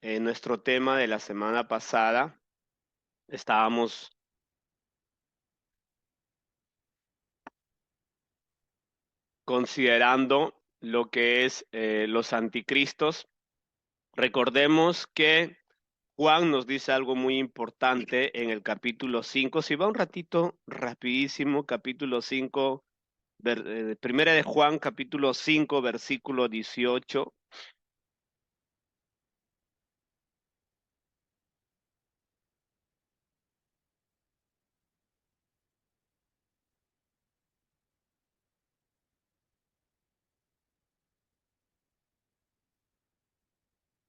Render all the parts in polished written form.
En nuestro tema de la semana pasada estábamos considerando lo que es los anticristos. Recordemos que Juan nos dice algo muy importante en el capítulo 5. Si va un ratito, rapidísimo, capítulo 5, primera de Juan, capítulo 5, versículo 18.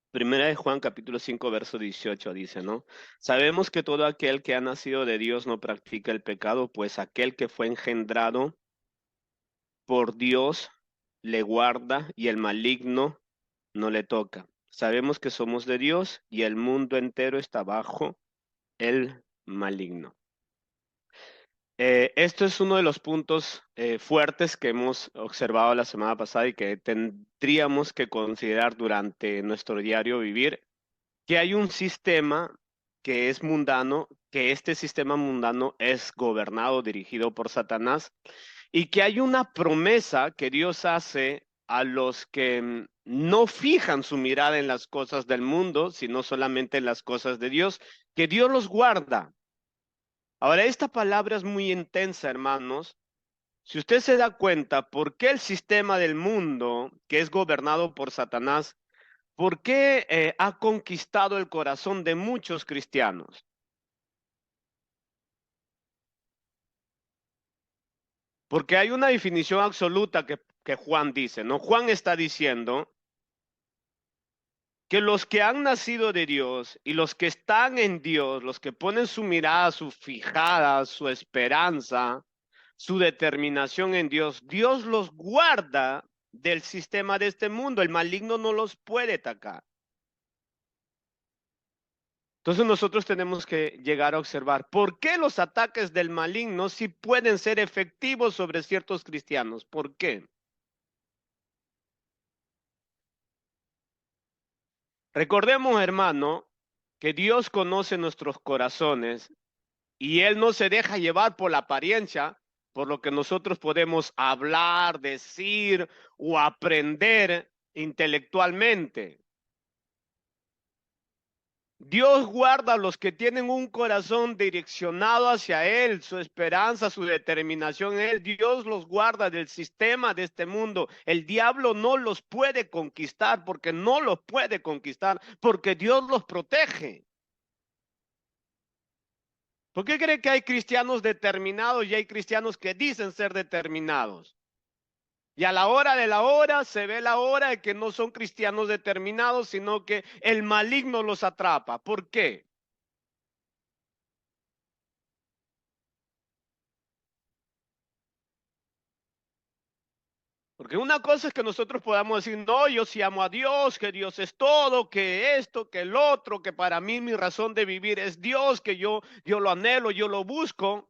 Primera de Juan, capítulo 5, verso 18 dice, ¿no? Sabemos que todo aquel que ha nacido de Dios no practica el pecado, pues aquel que fue engendrado por Dios le guarda y el maligno no le toca. Sabemos que somos de Dios y el mundo entero está bajo el maligno. Esto es uno de los puntos fuertes que hemos observado la semana pasada y que tendríamos que considerar durante nuestro diario vivir, que hay un sistema que es mundano, que este sistema mundano es gobernado, dirigido por Satanás, y que hay una promesa que Dios hace a los que no fijan su mirada en las cosas del mundo, sino solamente en las cosas de Dios, que Dios los guarda. Ahora, esta palabra es muy intensa, hermanos. Si usted se da cuenta, ¿por qué el sistema del mundo, que es gobernado por Satanás, por qué ha conquistado el corazón de muchos cristianos? Porque hay una definición absoluta que Juan dice, ¿no? Juan está diciendo que los que han nacido de Dios y los que están en Dios, los que ponen su mirada, su fijada, su esperanza, su determinación en Dios, Dios los guarda del sistema de este mundo. El maligno no los puede atacar. Entonces nosotros tenemos que llegar a observar por qué los ataques del maligno sí pueden ser efectivos sobre ciertos cristianos. ¿Por qué? Recordemos, hermano, que Dios conoce nuestros corazones y Él no se deja llevar por la apariencia, por lo que nosotros podemos hablar, decir o aprender intelectualmente. Dios guarda a los que tienen un corazón direccionado hacia Él, su esperanza, su determinación en Él. Dios los guarda del sistema de este mundo. El diablo no los puede conquistar porque no los puede conquistar, porque Dios los protege. ¿Por qué cree que hay cristianos determinados y hay cristianos que dicen ser determinados? Y a la hora de la hora se ve la hora de que no son cristianos determinados, sino que el maligno los atrapa. ¿Por qué? Porque una cosa es que nosotros podamos decir, no, yo sí amo a Dios, que Dios es todo, que esto, que el otro, que para mí mi razón de vivir es Dios, que yo lo anhelo, yo lo busco.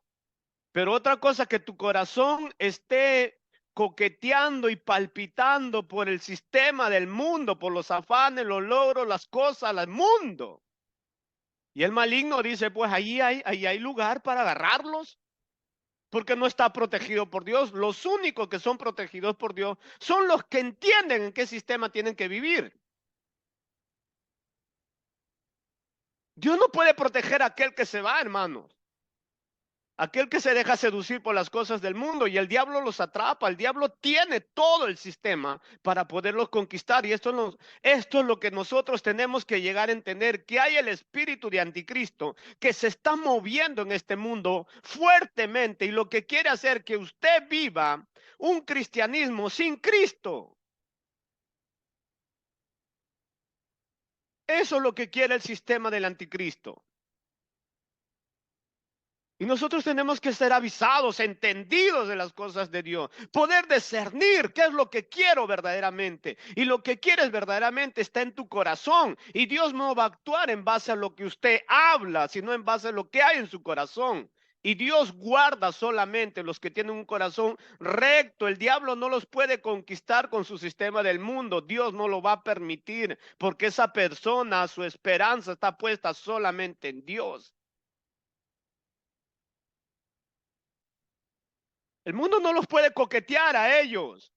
Pero otra cosa que tu corazón esté coqueteando y palpitando por el sistema del mundo, por los afanes, los logros, las cosas, el mundo. Y el maligno dice, pues ahí hay lugar para agarrarlos, porque no está protegido por Dios. Los únicos que son protegidos por Dios son los que entienden en qué sistema tienen que vivir. Dios no puede proteger a aquel que se va, hermanos. Aquel que se deja seducir por las cosas del mundo y el diablo los atrapa. El diablo tiene todo el sistema para poderlos conquistar. Y esto es lo que nosotros tenemos que llegar a entender, que hay el espíritu de anticristo que se está moviendo en este mundo fuertemente y lo que quiere hacer que usted viva un cristianismo sin Cristo. Eso es lo que quiere el sistema del anticristo. Y nosotros tenemos que ser avisados, entendidos de las cosas de Dios, poder discernir qué es lo que quiero verdaderamente. Y lo que quieres verdaderamente está en tu corazón. Y Dios no va a actuar en base a lo que usted habla, sino en base a lo que hay en su corazón. Y Dios guarda solamente los que tienen un corazón recto. El diablo no los puede conquistar con su sistema del mundo. Dios no lo va a permitir porque esa persona, su esperanza está puesta solamente en Dios. El mundo no los puede coquetear a ellos.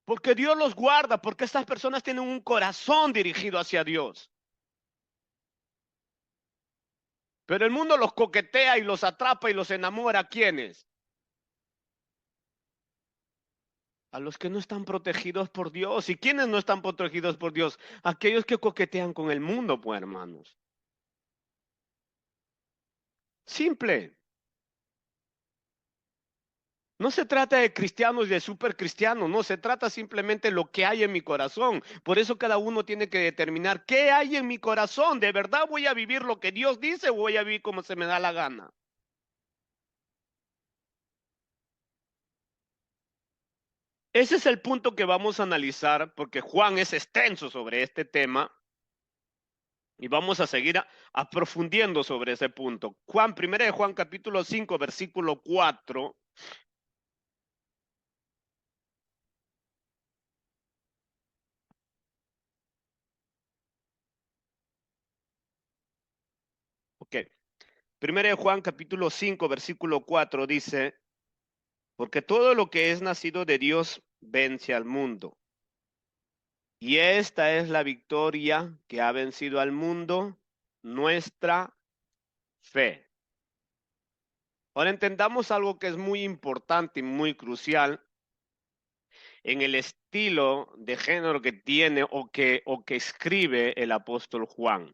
Porque Dios los guarda, porque estas personas tienen un corazón dirigido hacia Dios. Pero el mundo los coquetea y los atrapa y los enamora. ¿A quiénes? A los que no están protegidos por Dios. ¿Y quiénes no están protegidos por Dios? Aquellos que coquetean con el mundo, pues, hermanos. Simple. No se trata de cristianos y de supercristianos, no, se trata simplemente de lo que hay en mi corazón. Por eso cada uno tiene que determinar qué hay en mi corazón. ¿De verdad voy a vivir lo que Dios dice o voy a vivir como se me da la gana? Ese es el punto que vamos a analizar porque Juan es extenso sobre este tema y vamos a seguir aprofundiendo sobre ese punto. Primera de Juan capítulo 5, versículo 4. Ok. Primera de Juan capítulo 5, versículo 4 dice, porque todo lo que es nacido de Dios vence al mundo. Y esta es la victoria que ha vencido al mundo, nuestra fe. Ahora entendamos algo que es muy importante y muy crucial en el estilo de género que tiene o que escribe el apóstol Juan.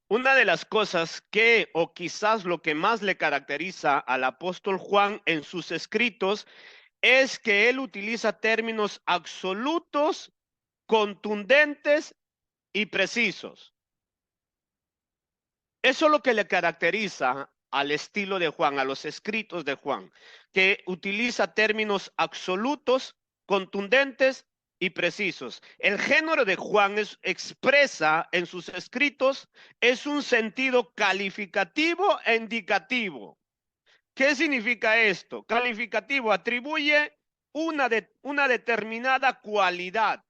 Una de las cosas que, o quizás lo que más le caracteriza al apóstol Juan en sus escritos, es que él utiliza términos absolutos, contundentes y precisos. Eso es lo que le caracteriza al estilo de Juan, a los escritos de Juan, que utiliza términos absolutos, contundentes y precisos. El género de Juan expresa en sus escritos es un sentido calificativo e indicativo. ¿Qué significa esto? Calificativo atribuye una determinada cualidad.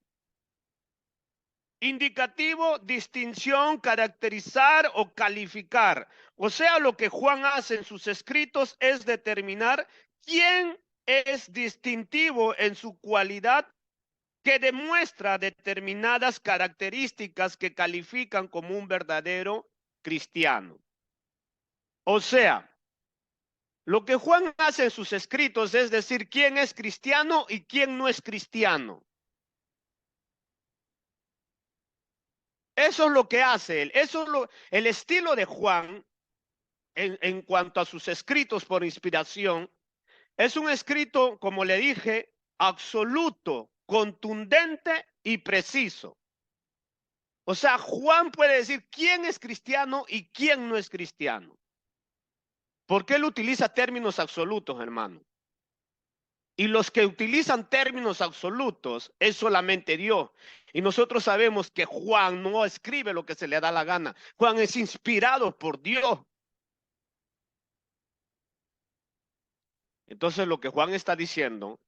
Indicativo, distinción, caracterizar o calificar. O sea, lo que Juan hace en sus escritos es determinar quién es distintivo en su cualidad que demuestra determinadas características que califican como un verdadero cristiano. O sea, lo que Juan hace en sus escritos es decir quién es cristiano y quién no es cristiano. Eso es lo que hace él. Eso es el estilo de Juan en cuanto a sus escritos por inspiración. Es un escrito, como le dije, absoluto, contundente y preciso. O sea, Juan puede decir quién es cristiano y quién no es cristiano. Porque él utiliza términos absolutos, hermano. Y los que utilizan términos absolutos es solamente Dios. Y nosotros sabemos que Juan no escribe lo que se le da la gana. Juan es inspirado por Dios. Entonces lo que Juan está diciendo,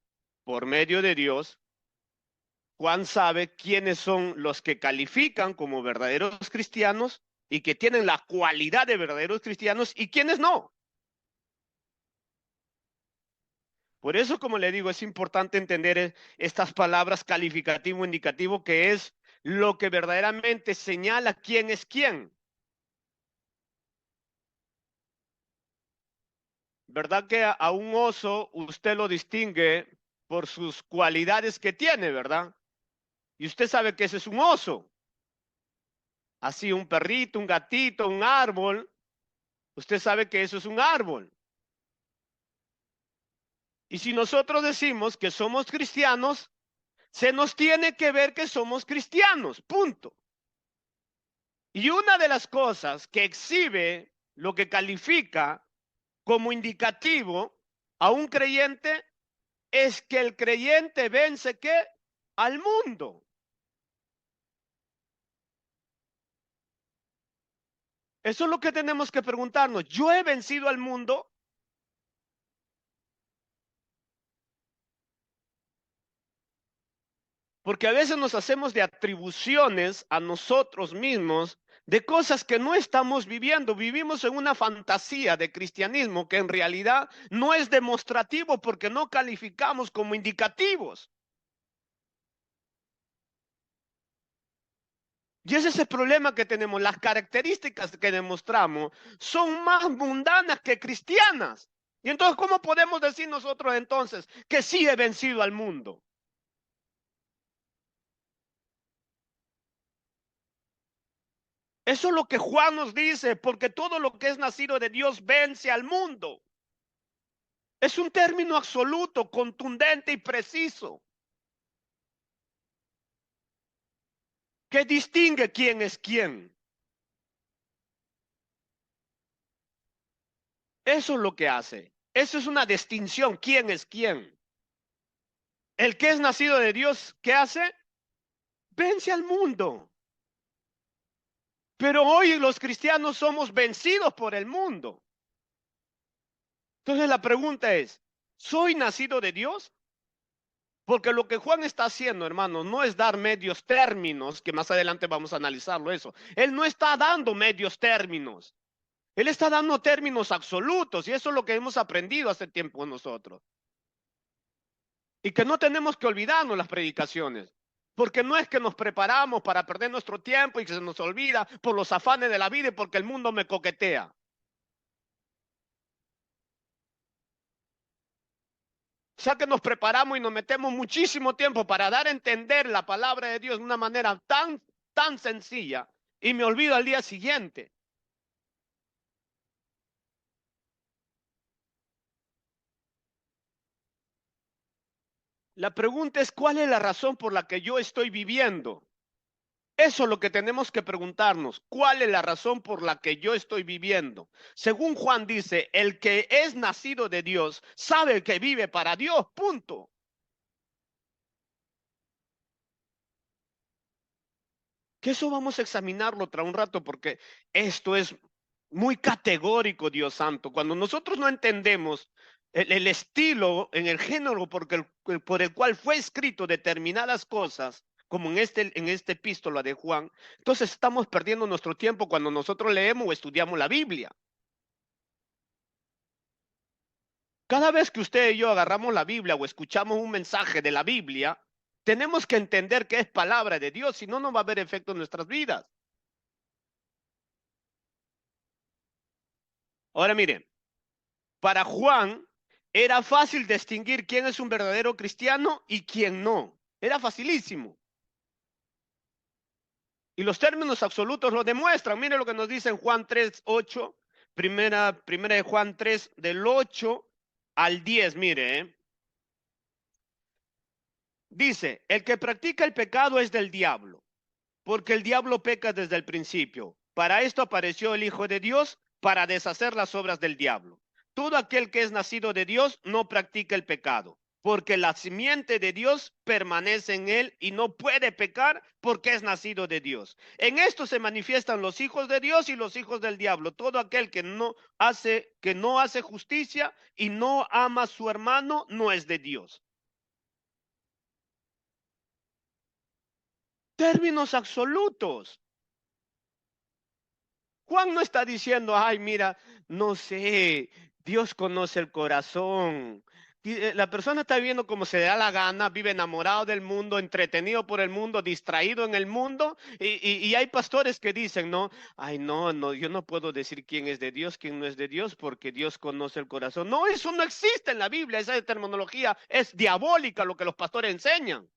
por medio de Dios, Juan sabe quiénes son los que califican como verdaderos cristianos y que tienen la cualidad de verdaderos cristianos y quiénes no. Por eso, como le digo, es importante entender estas palabras calificativo, indicativo, que es lo que verdaderamente señala quién es quién. ¿Verdad que a un oso usted lo distingue por sus cualidades que tiene, verdad? Y usted sabe que ese es un oso. Así, un perrito, un gatito, un árbol. Usted sabe que eso es un árbol. Y si nosotros decimos que somos cristianos, se nos tiene que ver que somos cristianos, punto. Y una de las cosas que exhibe lo que califica como indicativo a un creyente es que el creyente vence ¿qué? Al mundo. Eso es lo que tenemos que preguntarnos. ¿Yo he vencido al mundo? Porque a veces nos hacemos de atribuciones a nosotros mismos de cosas que no estamos viviendo. Vivimos en una fantasía de cristianismo que en realidad no es demostrativo porque no calificamos como indicativos. Y ese es el problema que tenemos. Las características que demostramos son más mundanas que cristianas. Y entonces, ¿cómo podemos decir nosotros entonces que sí he vencido al mundo? Eso es lo que Juan nos dice, porque todo lo que es nacido de Dios vence al mundo. Es un término absoluto, contundente y preciso, que distingue quién es quién. Eso es lo que hace. Eso es una distinción, quién es quién. El que es nacido de Dios, ¿qué hace? Vence al mundo. Pero hoy los cristianos somos vencidos por el mundo. Entonces la pregunta es, ¿soy nacido de Dios? Porque lo que Juan está haciendo, hermanos, no es dar medios términos, que más adelante vamos a analizarlo eso. Él no está dando medios términos. Él está dando términos absolutos y eso es lo que hemos aprendido hace tiempo nosotros. Y que no tenemos que olvidarnos las predicaciones. Porque no es que nos preparamos para perder nuestro tiempo y que se nos olvida por los afanes de la vida y porque el mundo me coquetea. O sea que nos preparamos y nos metemos muchísimo tiempo para dar a entender la palabra de Dios de una manera tan sencilla y me olvido al día siguiente. La pregunta es, ¿cuál es la razón por la que yo estoy viviendo? Eso es lo que tenemos que preguntarnos. ¿Cuál es la razón por la que yo estoy viviendo? Según Juan dice, el que es nacido de Dios sabe que vive para Dios, punto. Que eso vamos a examinarlo tras un rato porque esto es muy categórico, Dios santo. Cuando nosotros no entendemos el estilo en el género por el cual fue escrito determinadas cosas, como en este epístola de Juan, entonces estamos perdiendo nuestro tiempo cuando nosotros leemos o estudiamos la Biblia. Cada vez que usted y yo agarramos la Biblia o escuchamos un mensaje de la Biblia, tenemos que entender que es palabra de Dios, si no, no va a haber efecto en nuestras vidas. Ahora miren, para Juan era fácil distinguir quién es un verdadero cristiano y quién no. Era facilísimo. Y los términos absolutos lo demuestran. Mire lo que nos dice en Juan 3:8, primera de Juan 3, del 8 al 10, mire. Dice, el que practica el pecado es del diablo, porque el diablo peca desde el principio. Para esto apareció el Hijo de Dios, para deshacer las obras del diablo. Todo aquel que es nacido de Dios no practica el pecado, porque la simiente de Dios permanece en él y no puede pecar porque es nacido de Dios. En esto se manifiestan los hijos de Dios y los hijos del diablo. Todo aquel que no hace justicia y no ama a su hermano no es de Dios. Términos absolutos. Juan no está diciendo, ay, mira, no sé, Dios conoce el corazón. La persona está viviendo como se le da la gana, vive enamorado del mundo, entretenido por el mundo, distraído en el mundo. Y hay pastores que dicen, no, ay, no, yo no puedo decir quién es de Dios, quién no es de Dios, porque Dios conoce el corazón. No, eso no existe en la Biblia, esa terminología es diabólica lo que los pastores enseñan.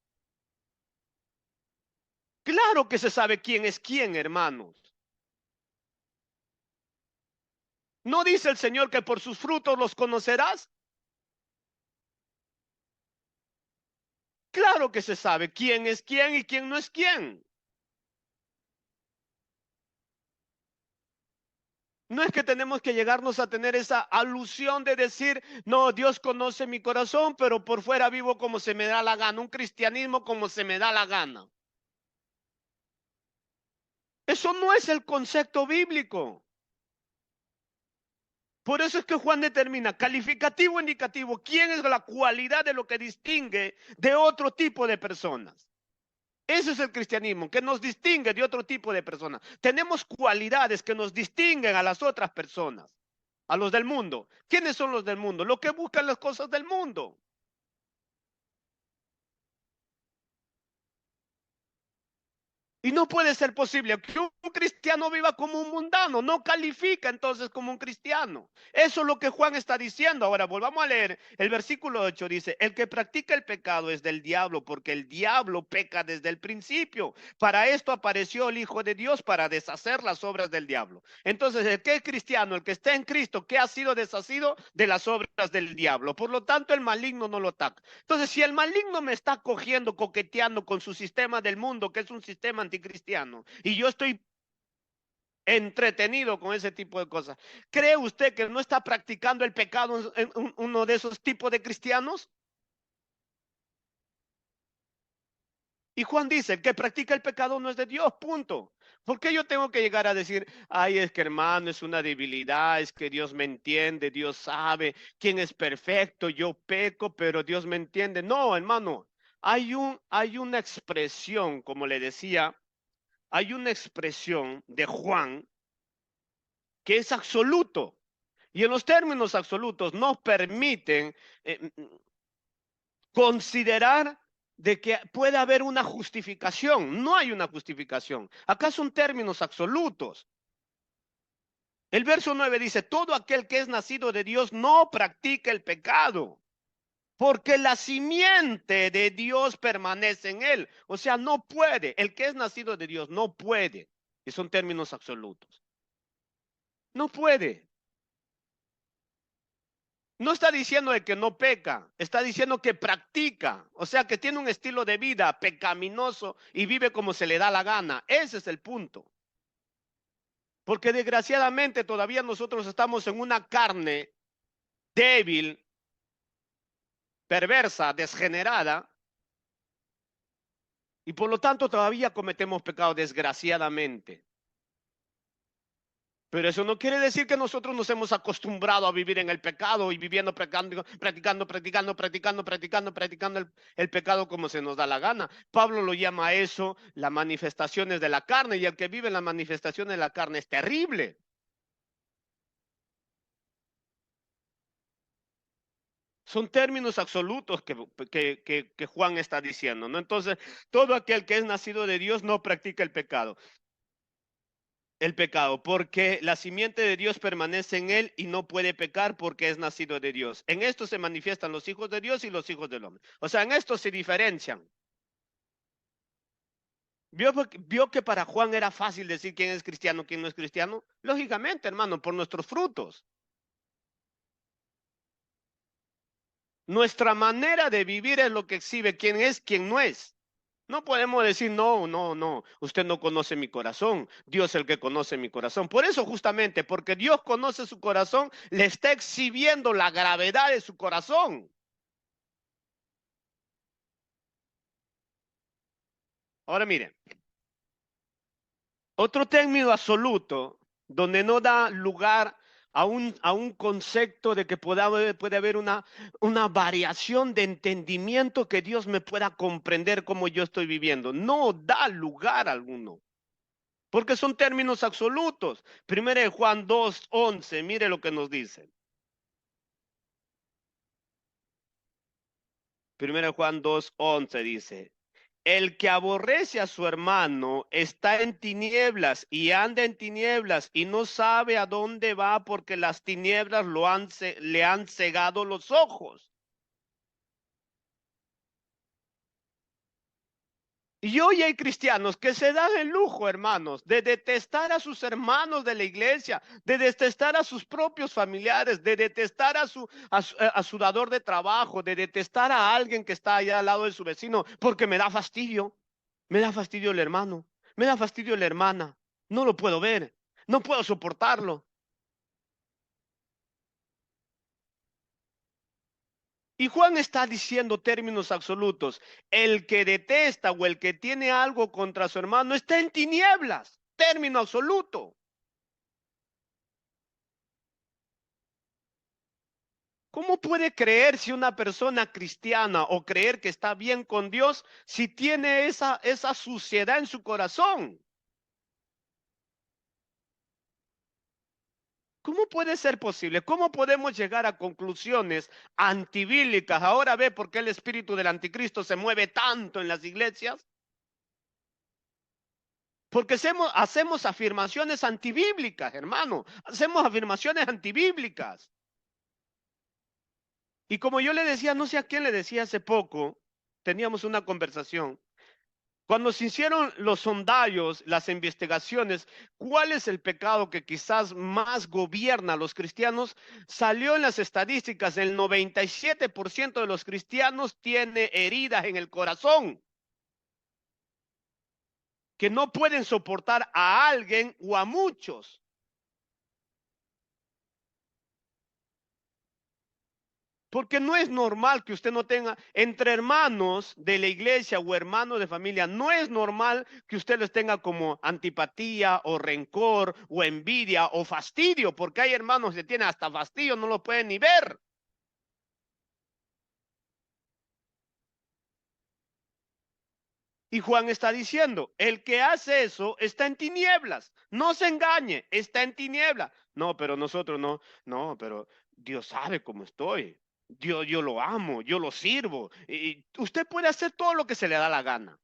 Claro que se sabe quién es quién, hermanos. ¿No dice el Señor que por sus frutos los conocerás? Claro que se sabe quién es quién y quién no es quién. No es que tenemos que llegarnos a tener esa alusión de decir, no, Dios conoce mi corazón, pero por fuera vivo como se me da la gana, un cristianismo como se me da la gana. Eso no es el concepto bíblico. Por eso es que Juan determina calificativo, indicativo, quién es la cualidad de lo que distingue de otro tipo de personas. Eso es el cristianismo, que nos distingue de otro tipo de personas. Tenemos cualidades que nos distinguen a las otras personas, a los del mundo. ¿Quiénes son los del mundo? Los que buscan las cosas del mundo. Y no puede ser posible que un cristiano viva como un mundano, no califica entonces como un cristiano. Eso es lo que Juan está diciendo. Ahora volvamos a leer el versículo 8, dice, el que practica el pecado es del diablo, porque el diablo peca desde el principio. Para esto apareció el Hijo de Dios, para deshacer las obras del diablo. Entonces, el que es cristiano, el que está en Cristo, que ha sido deshacido de las obras del diablo. Por lo tanto, el maligno no lo ataca. Entonces, si el maligno me está cogiendo, coqueteando con su sistema del mundo, que es un sistema anticristiano, y yo estoy entretenido con ese tipo de cosas, ¿cree usted que no está practicando el pecado en uno de esos tipos de cristianos? Y Juan dice, el que practica el pecado no es de Dios, punto. ¿Por qué yo tengo que llegar a decir, ay, es que hermano, es una debilidad, es que Dios me entiende, Dios sabe quién es perfecto, yo peco, pero Dios me entiende? No, hermano, hay una expresión, como le decía, hay una expresión de Juan que es absoluto. Y en los términos absolutos nos permiten considerar de que puede haber una justificación. No hay una justificación. Acá son términos absolutos. El verso 9 dice, todo aquel que es nacido de Dios no practica el pecado, porque la simiente de Dios permanece en él. O sea, no puede. El que es nacido de Dios no puede. Y son términos absolutos. No puede. No está diciendo de que no peca, está diciendo que practica, o sea, que tiene un estilo de vida pecaminoso y vive como se le da la gana. Ese es el punto. Porque desgraciadamente todavía nosotros estamos en una carne débil, perversa, desgenerada, y por lo tanto todavía cometemos pecado desgraciadamente. Pero eso no quiere decir que nosotros nos hemos acostumbrado a vivir en el pecado y viviendo, practicando el pecado como se nos da la gana. Pablo lo llama a eso las manifestaciones de la carne, y el que vive en las manifestaciones de la carne es terrible. Son términos absolutos que Juan está diciendo, ¿no? Entonces, todo aquel que es nacido de Dios no practica el pecado, porque la simiente de Dios permanece en él y no puede pecar porque es nacido de Dios. En esto se manifiestan los hijos de Dios y los hijos del hombre. O sea, en esto se diferencian. ¿Vio que para Juan era fácil decir quién es cristiano, quién no es cristiano? Lógicamente, hermano, por nuestros frutos. Nuestra manera de vivir es lo que exhibe quién es, quién no es. No podemos decir, no, no, no, usted no conoce mi corazón, Dios es el que conoce mi corazón. Por eso justamente, porque Dios conoce su corazón, le está exhibiendo la gravedad de su corazón. Ahora miren, otro término absoluto donde no da lugar a un concepto de que puede haber una variación de entendimiento que Dios me pueda comprender cómo yo estoy viviendo. No da lugar alguno. Porque son términos absolutos. Primera de Juan 2:11, mire lo que nos dice. Primera de Juan 2:11 dice, el que aborrece a su hermano está en tinieblas y anda en tinieblas y no sabe a dónde va porque las tinieblas le han cegado los ojos. Y hoy hay cristianos que se dan el lujo, hermanos, de detestar a sus hermanos de la iglesia, de detestar a sus propios familiares, de detestar a su dador de trabajo, de detestar a alguien que está allá al lado de su vecino, porque me da fastidio el hermano, me da fastidio la hermana, no lo puedo ver, no puedo soportarlo. Y Juan está diciendo términos absolutos. El que detesta o el que tiene algo contra su hermano está en tinieblas. Término absoluto. ¿Cómo puede creer si una persona cristiana o creer que está bien con Dios si tiene esa suciedad en su corazón? ¿Cómo puede ser posible? ¿Cómo podemos llegar a conclusiones antibíblicas? Ahora ve por qué el espíritu del anticristo se mueve tanto en las iglesias. Porque hacemos afirmaciones antibíblicas, hermano. Hacemos afirmaciones antibíblicas. Y como yo le decía, no sé a quién le decía hace poco, teníamos una conversación. Cuando se hicieron los sondarios, las investigaciones, ¿cuál es el pecado que quizás más gobierna a los cristianos? Salió en las estadísticas, el 97% de los cristianos tiene heridas en el corazón, que no pueden soportar a alguien o a muchos. Porque no es normal que usted no tenga, entre hermanos de la iglesia o hermanos de familia, no es normal que usted les tenga como antipatía o rencor o envidia o fastidio, porque hay hermanos que tienen hasta fastidio, no lo pueden ni ver. Y Juan está diciendo, el que hace eso está en tinieblas, no se engañe, está en tinieblas. No, pero nosotros no, pero Dios sabe cómo estoy. Dios, yo lo amo, yo lo sirvo. Y usted puede hacer todo lo que se le da la gana.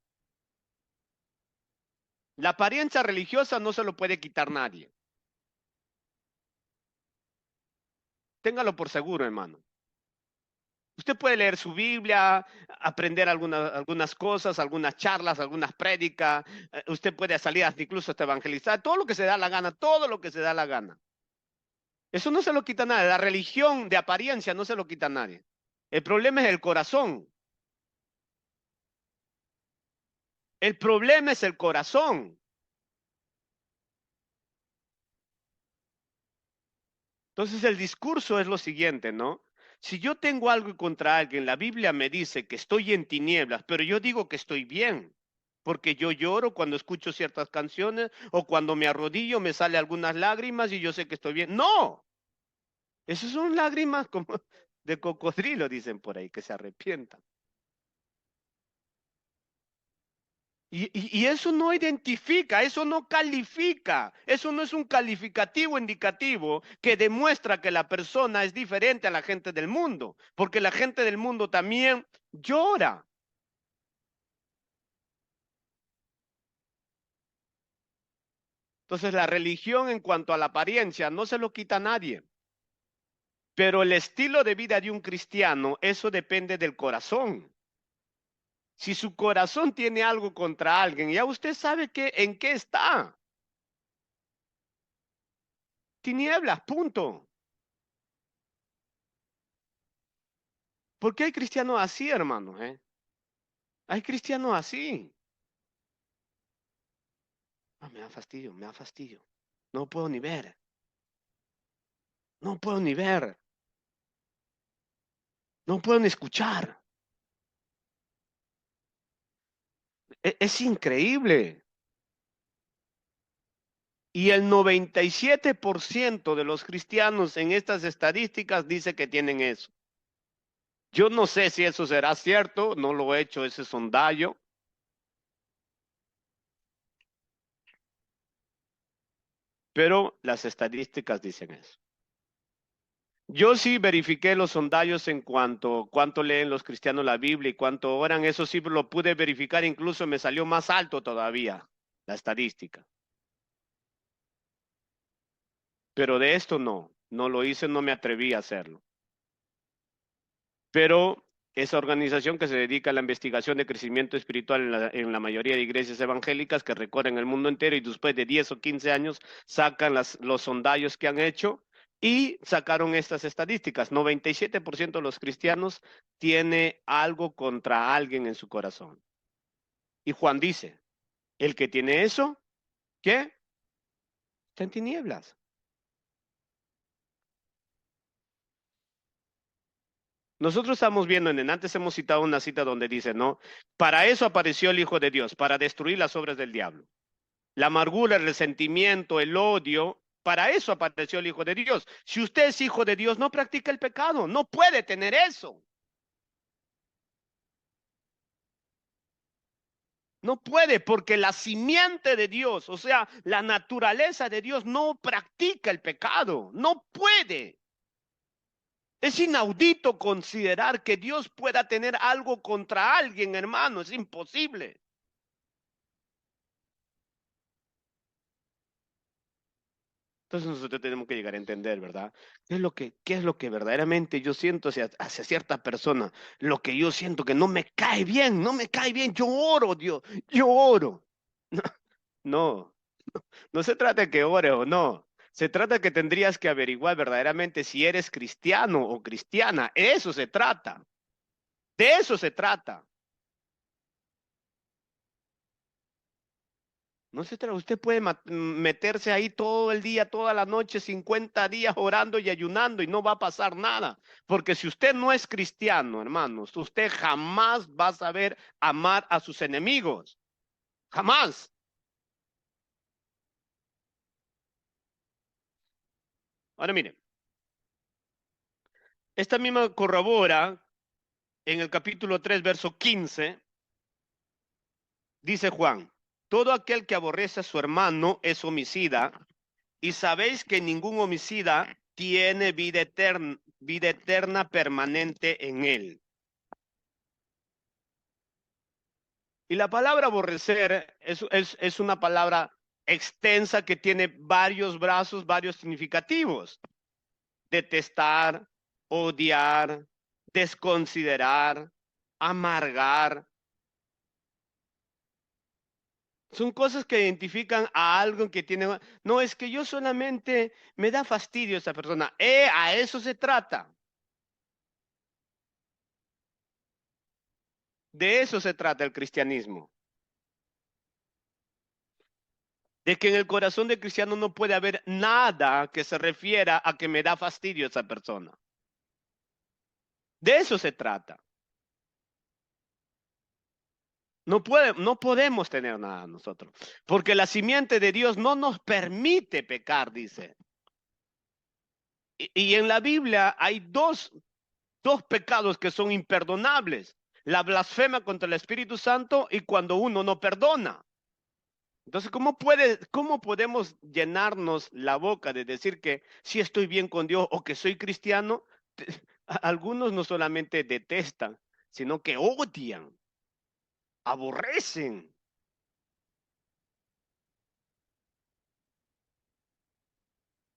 La apariencia religiosa no se lo puede quitar nadie. Téngalo por seguro, hermano. Usted puede leer su Biblia, aprender algunas cosas, algunas charlas, algunas prédicas. Usted puede salir incluso hasta evangelizar, todo lo que se da la gana, todo lo que se da la gana. Eso no se lo quita nadie. La religión de apariencia no se lo quita nadie. El problema es el corazón. El problema es el corazón. Entonces el discurso es lo siguiente, ¿no? Si yo tengo algo contra alguien, la Biblia me dice que estoy en tinieblas, pero yo digo que estoy bien, porque yo lloro cuando escucho ciertas canciones o cuando me arrodillo me sale algunas lágrimas y yo sé que estoy bien. No, esas son lágrimas como de cocodrilo, dicen por ahí, que se arrepientan. Y eso no identifica, eso no califica, eso no es un calificativo indicativo que demuestra que la persona es diferente a la gente del mundo, porque la gente del mundo también llora. Entonces la religión en cuanto a la apariencia no se lo quita a nadie, pero el estilo de vida de un cristiano, eso depende del corazón. Si su corazón tiene algo contra alguien, ya usted sabe en qué está. Tinieblas, punto. ¿Por qué hay cristianos así, hermanos? Hay cristianos así. Ah, me da fastidio, me da fastidio. No puedo ni ver. No puedo ni ver. No puedo ni escuchar. Es increíble. Y el 97% de los cristianos en estas estadísticas dice que tienen eso. Yo no sé si eso será cierto, no lo he hecho ese sondaje, pero las estadísticas dicen eso. Yo sí verifiqué los sondajes en cuánto leen los cristianos la Biblia y cuánto oran. Eso sí lo pude verificar, incluso me salió más alto todavía la estadística. Pero de esto no lo hice, no me atreví a hacerlo. Pero esa organización que se dedica a la investigación de crecimiento espiritual en la mayoría de iglesias evangélicas que recorren el mundo entero y después de 10 o 15 años sacan los sondajes que han hecho y sacaron estas estadísticas. 97% de los cristianos tiene algo contra alguien en su corazón. Y Juan dice, el que tiene eso, ¿qué? Está en tinieblas. Nosotros estamos viendo, antes hemos citado una cita donde dice, ¿no? Para eso apareció el Hijo de Dios, para destruir las obras del diablo. La amargura, el resentimiento, el odio, Para eso apareció el Hijo de Dios. Si usted es hijo de Dios, no practica el pecado. No puede tener eso. No puede, porque la simiente de Dios, o sea, la naturaleza de Dios, no practica el pecado. No puede. Es inaudito considerar que Dios pueda tener algo contra alguien, hermano. Es imposible. Entonces nosotros tenemos que llegar a entender, ¿verdad? ¿Qué es lo que verdaderamente yo siento hacia cierta persona? Lo que yo siento que no me cae bien, no me cae bien. Yo oro, Dios, yo oro. No, no se trata de que ore o no. Se trata de que tendrías que averiguar verdaderamente si eres cristiano o cristiana. Eso se trata. De eso se trata. No se trata, usted puede meterse ahí todo el día, toda la noche, 50 días orando y ayunando y no va a pasar nada. Porque si usted no es cristiano, hermanos, usted jamás va a saber amar a sus enemigos. Jamás. Ahora miren, esta misma corrobora en el capítulo 3, verso 15, dice Juan, todo aquel que aborrece a su hermano es homicida y sabéis que ningún homicida tiene vida eterna permanente en él. Y la palabra aborrecer es una palabra extensa que tiene varios brazos, varios significativos. Detestar, odiar, desconsiderar, amargar. Son cosas que identifican a algo que tiene... No, es que yo solamente me da fastidio esa persona. A eso se trata. De eso se trata el cristianismo. De que en el corazón del cristiano no puede haber nada que se refiera a que me da fastidio esa persona. De eso se trata. No podemos tener nada nosotros, porque la simiente de Dios no nos permite pecar, dice. Y en la Biblia hay dos pecados que son imperdonables. La blasfema contra el Espíritu Santo y cuando uno no perdona. Entonces, cómo podemos llenarnos la boca de decir que sí estoy bien con Dios o que soy cristiano? Algunos no solamente detestan, sino que odian, aborrecen.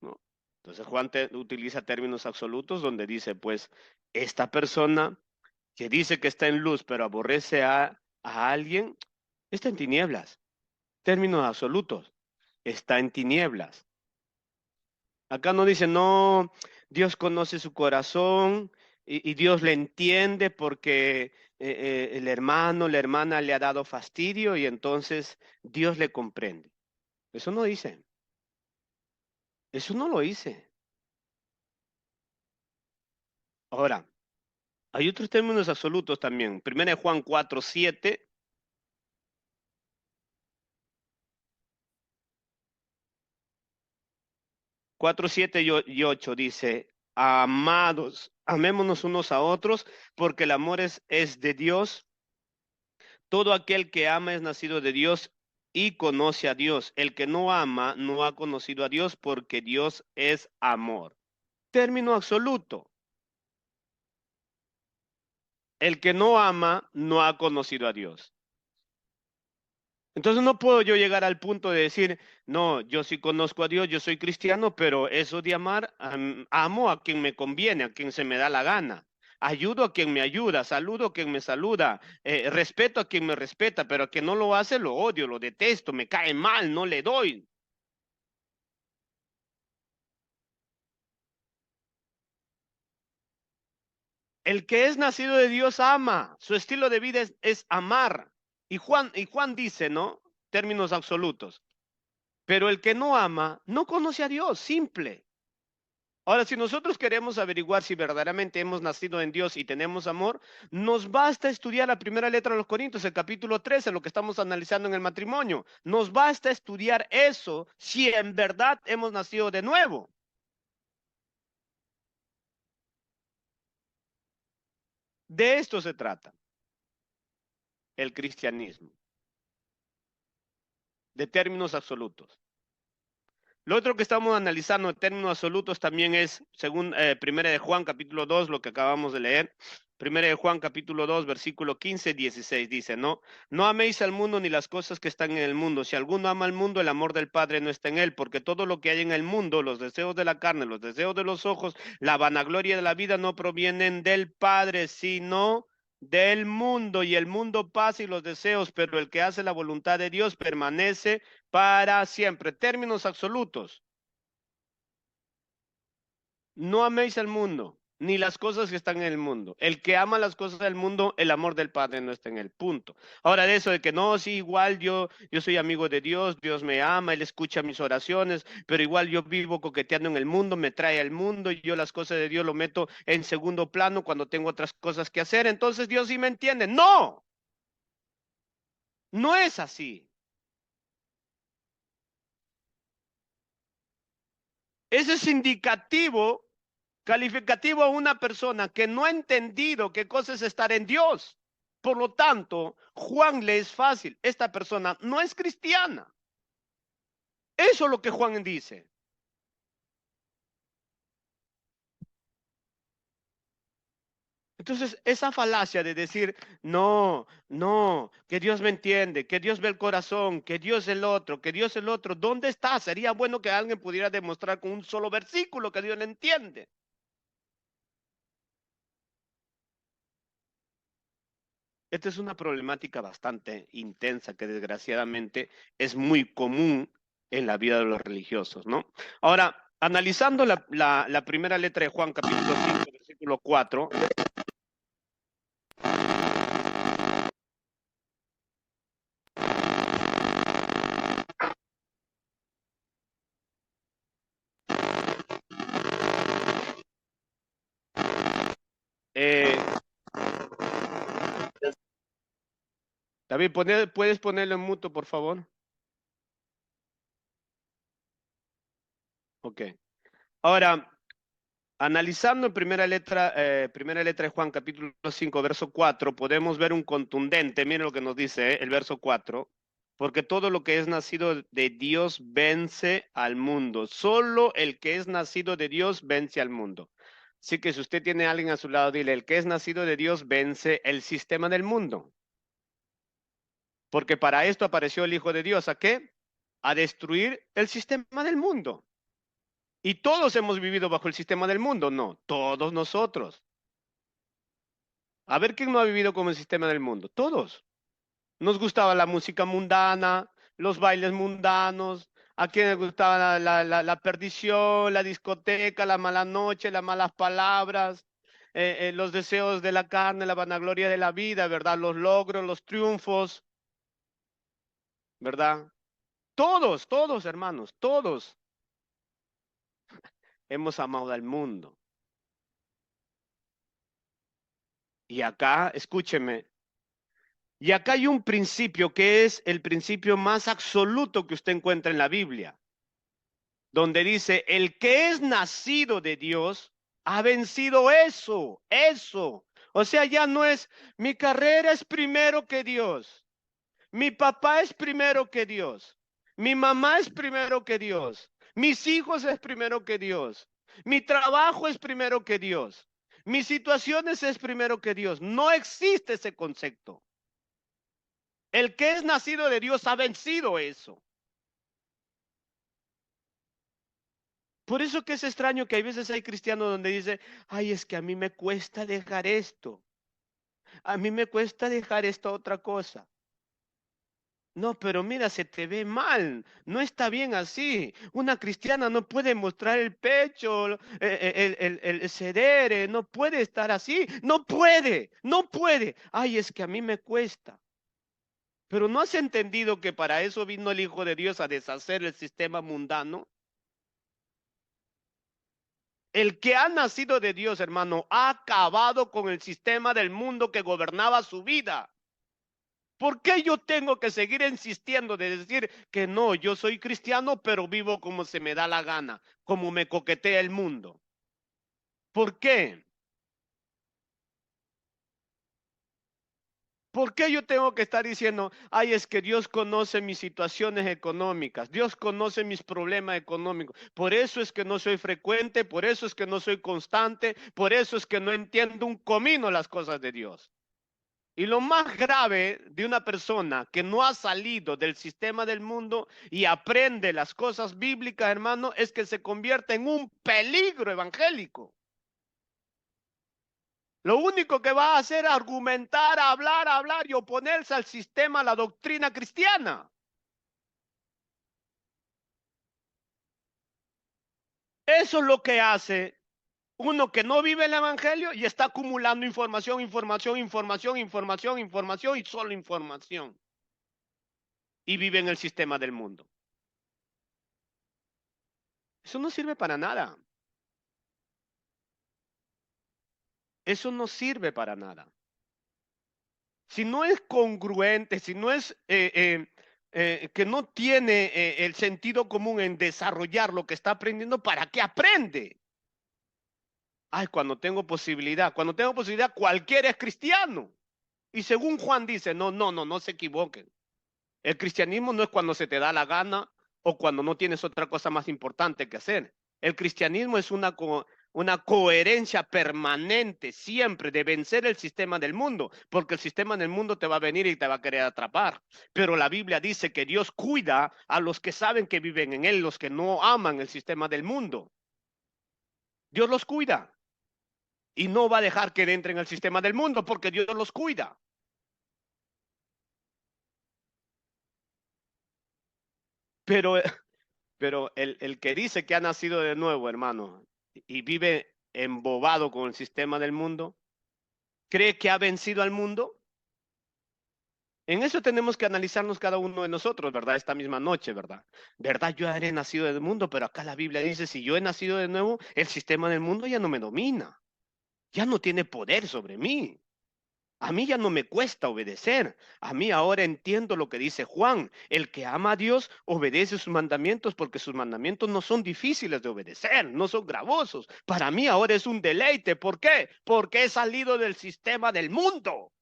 ¿No? Entonces Juan utiliza términos absolutos donde dice, pues, esta persona que dice que está en luz, pero aborrece a alguien, está en tinieblas. Términos absolutos, está en tinieblas. Acá no dice, no, Dios conoce su corazón y Dios le entiende porque el hermano, la hermana le ha dado fastidio y entonces Dios le comprende. Eso no dice. Eso no lo dice. Ahora, hay otros términos absolutos también. Primera de Juan 4:7. 4:7 y 8 dice, amados, amémonos unos a otros, porque el amor es de Dios. Todo aquel que ama es nacido de Dios y conoce a Dios. El que no ama no ha conocido a Dios porque Dios es amor. Término absoluto. El que no ama no ha conocido a Dios. Entonces no puedo yo llegar al punto de decir, no, yo sí conozco a Dios, yo soy cristiano, pero eso de amar, amo a quien me conviene, a quien se me da la gana. Ayudo a quien me ayuda, saludo a quien me saluda, respeto a quien me respeta, pero a quien no lo hace lo odio, lo detesto, me cae mal, no le doy. El que es nacido de Dios ama, su estilo de vida es amar. Y Juan dice, ¿no? Términos absolutos. Pero el que no ama no conoce a Dios, simple. Ahora, si nosotros queremos averiguar si verdaderamente hemos nacido en Dios y tenemos amor, nos basta estudiar la primera letra de los Corintios, el capítulo 13, lo que estamos analizando en el matrimonio. Nos basta estudiar eso si en verdad hemos nacido de nuevo. De esto se trata el cristianismo, de términos absolutos. Lo otro que estamos analizando en términos absolutos también es, según Primera de Juan, capítulo 2, lo que acabamos de leer. Primera de Juan, capítulo 2, versículo 15 y 16, dice, no améis al mundo ni las cosas que están en el mundo. Si alguno ama al mundo, el amor del Padre no está en él, porque todo lo que hay en el mundo, los deseos de la carne, los deseos de los ojos, la vanagloria de la vida, no provienen del Padre, sino del mundo. Y el mundo pasa y los deseos, pero el que hace la voluntad de Dios permanece para siempre. Términos absolutos. No améis al mundo, ni las cosas que están en el mundo. El que ama las cosas del mundo, el amor del Padre no está en el punto. Ahora, de eso de que no, sí, igual yo soy amigo de Dios, Dios me ama, Él escucha mis oraciones, pero igual yo vivo coqueteando en el mundo, me trae al mundo y yo las cosas de Dios lo meto en segundo plano cuando tengo otras cosas que hacer. Entonces Dios sí me entiende. No, no es así. Eso es indicativo, calificativo a una persona que no ha entendido qué cosa es estar en Dios. Por lo tanto, Juan le es fácil. Esta persona no es cristiana. Eso es lo que Juan dice. Entonces, esa falacia de decir, no, que Dios me entiende, que Dios ve el corazón, que Dios es el otro, ¿dónde está? Sería bueno que alguien pudiera demostrar con un solo versículo que Dios le entiende. Esta es una problemática bastante intensa que desgraciadamente es muy común en la vida de los religiosos, ¿no? Ahora, analizando la primera letra de Juan, capítulo 5, versículo 4, eh, David, ¿puedes ponerlo en muto, por favor? Ok. Ahora, analizando en primera letra de Juan, capítulo 5, verso 4, podemos ver un contundente, miren lo que nos dice, el verso 4, porque todo lo que es nacido de Dios vence al mundo. Solo el que es nacido de Dios vence al mundo. Así que si usted tiene a alguien a su lado, dile, el que es nacido de Dios vence el sistema del mundo. Porque para esto apareció el Hijo de Dios. ¿A qué? A destruir el sistema del mundo. Y todos hemos vivido bajo el sistema del mundo. No, todos nosotros. A ver quién no ha vivido como el sistema del mundo. Todos. Nos gustaba la música mundana, los bailes mundanos, a quien les gustaba la perdición, la discoteca, la mala noche, las malas palabras, los deseos de la carne, la vanagloria de la vida, ¿verdad? Los logros, los triunfos, ¿verdad? Todos, hermanos, todos hemos amado al mundo. Y acá, escúcheme, y acá hay un principio que es el principio más absoluto que usted encuentra en la Biblia, donde dice, el que es nacido de Dios ha vencido eso. O sea, ya no es, mi carrera es primero que Dios, mi papá es primero que Dios, mi mamá es primero que Dios, mis hijos es primero que Dios, mi trabajo es primero que Dios, mis situaciones es primero que Dios. No existe ese concepto. El que es nacido de Dios ha vencido eso. Por eso que es extraño que hay veces hay cristianos donde dice, ay, es que a mí me cuesta dejar esto, a mí me cuesta dejar esta otra cosa. No, pero mira, se te ve mal, no está bien así. Una cristiana no puede mostrar el pecho, el sedere, no puede estar así, no puede. Ay, es que a mí me cuesta. Pero ¿no has entendido que para eso vino el Hijo de Dios a deshacer el sistema mundano? El que ha nacido de Dios, hermano, ha acabado con el sistema del mundo que gobernaba su vida. ¿Por qué yo tengo que seguir insistiendo de decir que no, yo soy cristiano, pero vivo como se me da la gana, como me coquetea el mundo? ¿Por qué? ¿Por qué yo tengo que estar diciendo, ay, es que Dios conoce mis situaciones económicas, Dios conoce mis problemas económicos? Por eso es que no soy frecuente, por eso es que no soy constante, por eso es que no entiendo un comino las cosas de Dios. Y lo más grave de una persona que no ha salido del sistema del mundo y aprende las cosas bíblicas, hermano, es que se convierte en un peligro evangélico. Lo único que va a hacer es argumentar, hablar y oponerse al sistema, a la doctrina cristiana. Eso es lo que hace uno que no vive el evangelio y está acumulando información y solo información. Y vive en el sistema del mundo. Eso no sirve para nada. Eso no sirve para nada. Si no es congruente, si no es que no tiene el sentido común en desarrollar lo que está aprendiendo, ¿para qué aprende? Ay, cuando tengo posibilidad, cualquiera es cristiano. Y según Juan dice, no se equivoquen. El cristianismo no es cuando se te da la gana o cuando no tienes otra cosa más importante que hacer. El cristianismo es una coherencia permanente siempre de vencer el sistema del mundo, porque el sistema del mundo te va a venir y te va a querer atrapar. Pero la Biblia dice que Dios cuida a los que saben que viven en Él, los que no aman el sistema del mundo. Dios los cuida y no va a dejar que entren al sistema del mundo porque Dios los cuida. Pero el que dice que ha nacido de nuevo, hermano, y vive embobado con el sistema del mundo, ¿cree que ha vencido al mundo? En eso tenemos que analizarnos cada uno de nosotros, ¿verdad? Esta misma noche, ¿verdad? ¿Verdad? Yo haré nacido del mundo, pero acá la Biblia dice, si yo he nacido de nuevo, el sistema del mundo ya no me domina, ya no tiene poder sobre mí. A mí ya no me cuesta obedecer. A mí ahora entiendo lo que dice Juan. El que ama a Dios obedece sus mandamientos porque sus mandamientos no son difíciles de obedecer, no son gravosos. Para mí ahora es un deleite. ¿Por qué? Porque he salido del sistema del mundo.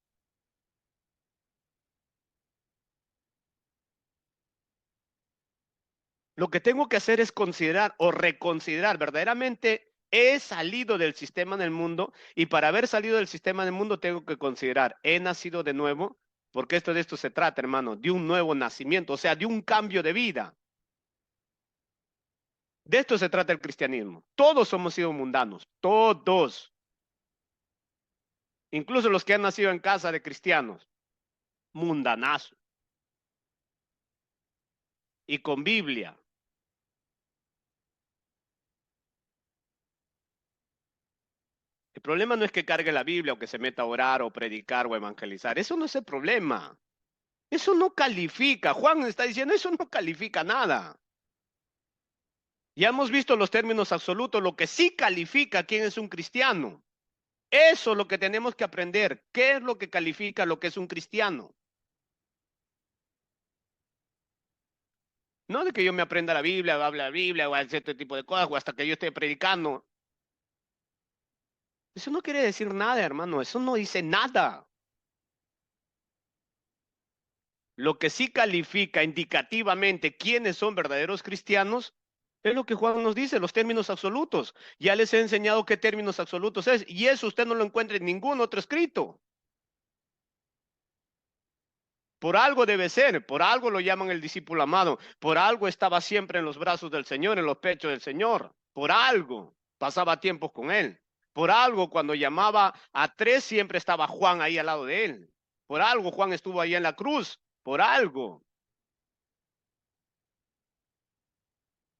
Lo que tengo que hacer es considerar o reconsiderar verdaderamente. He salido del sistema del mundo y para haber salido del sistema del mundo tengo que considerar, he nacido de nuevo, porque de esto se trata, hermano, de un nuevo nacimiento, o sea, de un cambio de vida. De esto se trata el cristianismo. Todos hemos sido mundanos, todos, incluso los que han nacido en casa de cristianos, mundanazos y con Biblia. El problema no es que cargue la Biblia o que se meta a orar o predicar o evangelizar. Eso no es el problema. Eso no califica. Juan está diciendo, eso no califica nada. Ya hemos visto los términos absolutos, lo que sí califica quién es un cristiano. Eso es lo que tenemos que aprender. ¿Qué es lo que califica lo que es un cristiano? No de que yo me aprenda la Biblia, o hable la Biblia, o hacer este tipo de cosas, o hasta que yo esté predicando. Eso no quiere decir nada, hermano. Eso no dice nada. Lo que sí califica indicativamente quiénes son verdaderos cristianos es lo que Juan nos dice, los términos absolutos. Ya les he enseñado qué términos absolutos es, y eso usted no lo encuentra en ningún otro escrito. Por algo debe ser, por algo lo llaman el discípulo amado, por algo estaba siempre en los brazos del Señor, en los pechos del Señor, por algo pasaba tiempos con él, por algo cuando llamaba a tres siempre estaba Juan ahí al lado de él, por algo Juan estuvo ahí en la cruz, por algo.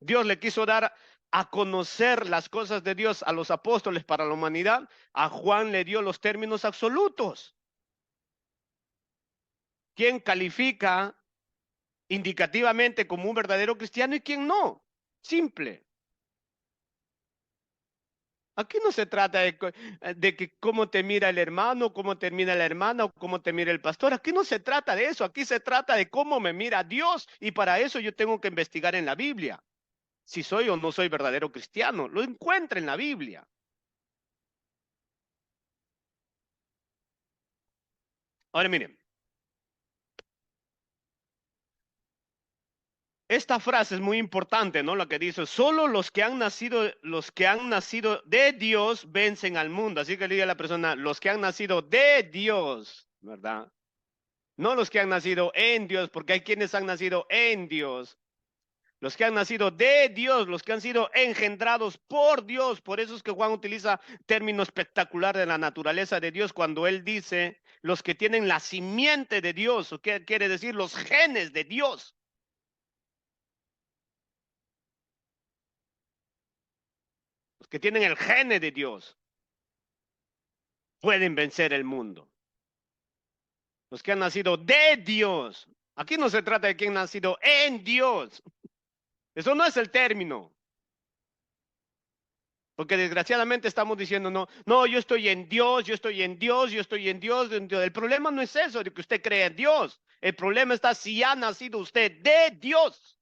Dios le quiso dar a conocer las cosas de Dios a los apóstoles para la humanidad, a Juan le dio los términos absolutos. ¿Quién califica indicativamente como un verdadero cristiano y quién no? Simple. Aquí no se trata de que cómo te mira el hermano, cómo te mira la hermana o cómo te mira el pastor. Aquí no se trata de eso. Aquí se trata de cómo me mira Dios. Y para eso yo tengo que investigar en la Biblia. Si soy o no soy verdadero cristiano, lo encuentra en la Biblia. Ahora miren, esta frase es muy importante, ¿no? La que dice, solo los que han nacido de Dios vencen al mundo. Así que le diga a la persona, los que han nacido de Dios, ¿verdad? No los que han nacido en Dios, porque hay quienes han nacido en Dios. Los que han nacido de Dios, los que han sido engendrados por Dios. Por eso es que Juan utiliza término espectacular de la naturaleza de Dios cuando él dice los que tienen la simiente de Dios, o qué quiere decir los genes de Dios. Los que tienen el gene de Dios pueden vencer el mundo. Los que han nacido de Dios. Aquí no se trata de quien ha nacido en Dios. Eso no es el término. Porque desgraciadamente estamos diciendo, no, no, yo estoy en Dios, yo estoy en Dios, yo estoy en Dios, en Dios. El problema no es eso, de que usted cree en Dios. El problema está si ha nacido usted de Dios.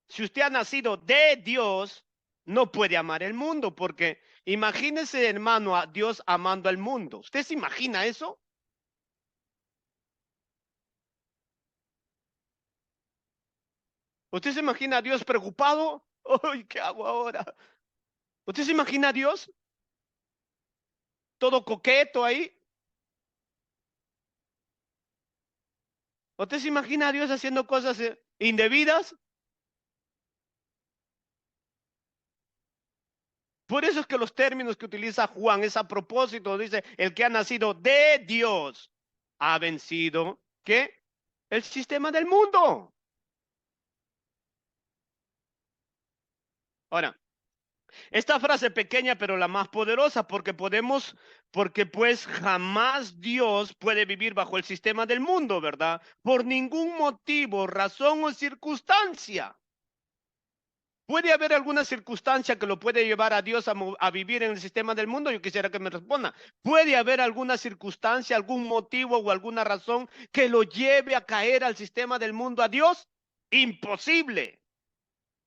Si usted ha nacido de Dios, no puede amar el mundo, porque imagínese, hermano, a Dios amando al mundo. ¿Usted se imagina eso? ¿Usted se imagina a Dios preocupado? ¡Ay, qué hago ahora! ¿Usted se imagina a Dios todo coqueto ahí? ¿Usted se imagina a Dios haciendo cosas indebidas? Por eso es que los términos que utiliza Juan es a propósito. Dice, el que ha nacido de Dios ha vencido, ¿qué? El sistema del mundo. Ahora, esta frase pequeña, pero la más poderosa, porque pues jamás Dios puede vivir bajo el sistema del mundo, ¿verdad? Por ningún motivo, razón o circunstancia. ¿Puede haber alguna circunstancia que lo puede llevar a Dios a vivir en el sistema del mundo? Yo quisiera que me responda. ¿Puede haber alguna circunstancia, algún motivo o alguna razón que lo lleve a caer al sistema del mundo a Dios? Imposible.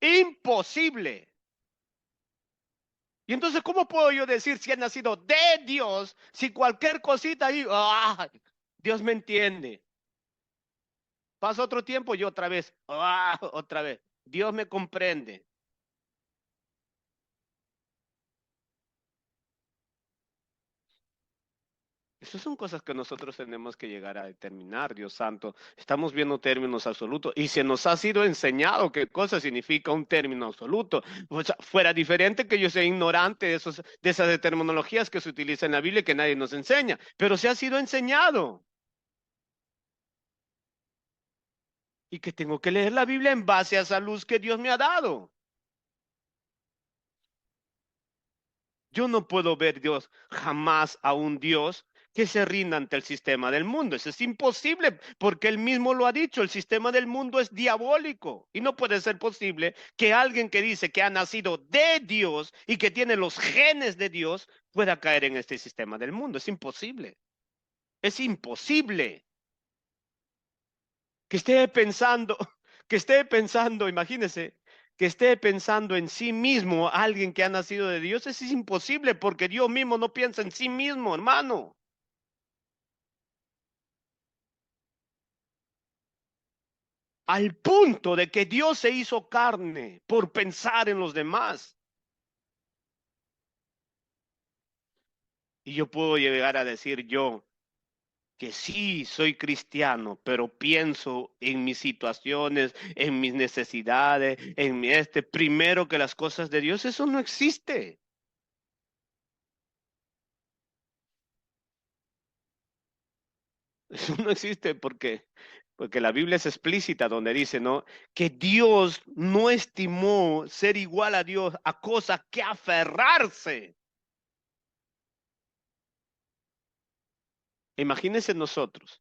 Imposible. Y entonces, ¿cómo puedo yo decir si he nacido de Dios, si cualquier cosita ahí, Dios me entiende? Pasa otro tiempo y otra vez, otra vez. Dios me comprende. Esas son cosas que nosotros tenemos que llegar a determinar, Dios santo. Estamos viendo términos absolutos y se nos ha sido enseñado qué cosa significa un término absoluto. O sea, fuera diferente que yo sea ignorante de esas terminologías que se utilizan en la Biblia y que nadie nos enseña, pero se ha sido enseñado y que tengo que leer la Biblia en base a esa luz que Dios me ha dado. Yo no puedo ver Dios jamás a un Dios que se rinda ante el sistema del mundo. Eso es imposible porque él mismo lo ha dicho, el sistema del mundo es diabólico y no puede ser posible que alguien que dice que ha nacido de Dios y que tiene los genes de Dios pueda caer en este sistema del mundo. Es imposible. Es imposible que esté pensando, que esté pensando, imagínese, que esté pensando en sí mismo alguien que ha nacido de Dios. Eso es imposible porque Dios mismo no piensa en sí mismo, hermano. Al punto de que Dios se hizo carne por pensar en los demás. Y yo puedo llegar a decir yo que sí soy cristiano, pero pienso en mis situaciones, en mis necesidades, en primero que las cosas de Dios. Eso no existe. Eso no existe porque la Biblia es explícita donde dice, ¿no? Que Dios no estimó ser igual a Dios a cosa que aferrarse. Imagínense nosotros,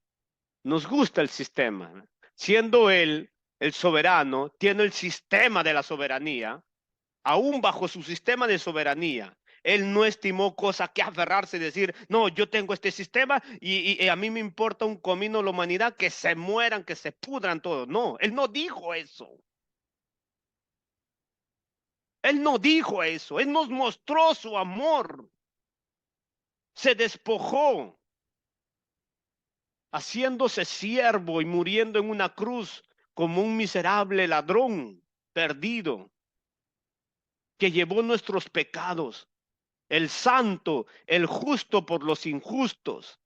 nos gusta el sistema, ¿no? Siendo Él el soberano, tiene el sistema de la soberanía, aún bajo su sistema de soberanía, él no estimó cosa que aferrarse y decir, no, yo tengo este sistema y a mí me importa un comino la humanidad, que se mueran, que se pudran todos. No, él no dijo eso. Él no dijo eso. Él nos mostró su amor. Se despojó, haciéndose siervo y muriendo en una cruz como un miserable ladrón perdido que llevó nuestros pecados, el santo, el justo por los injustos.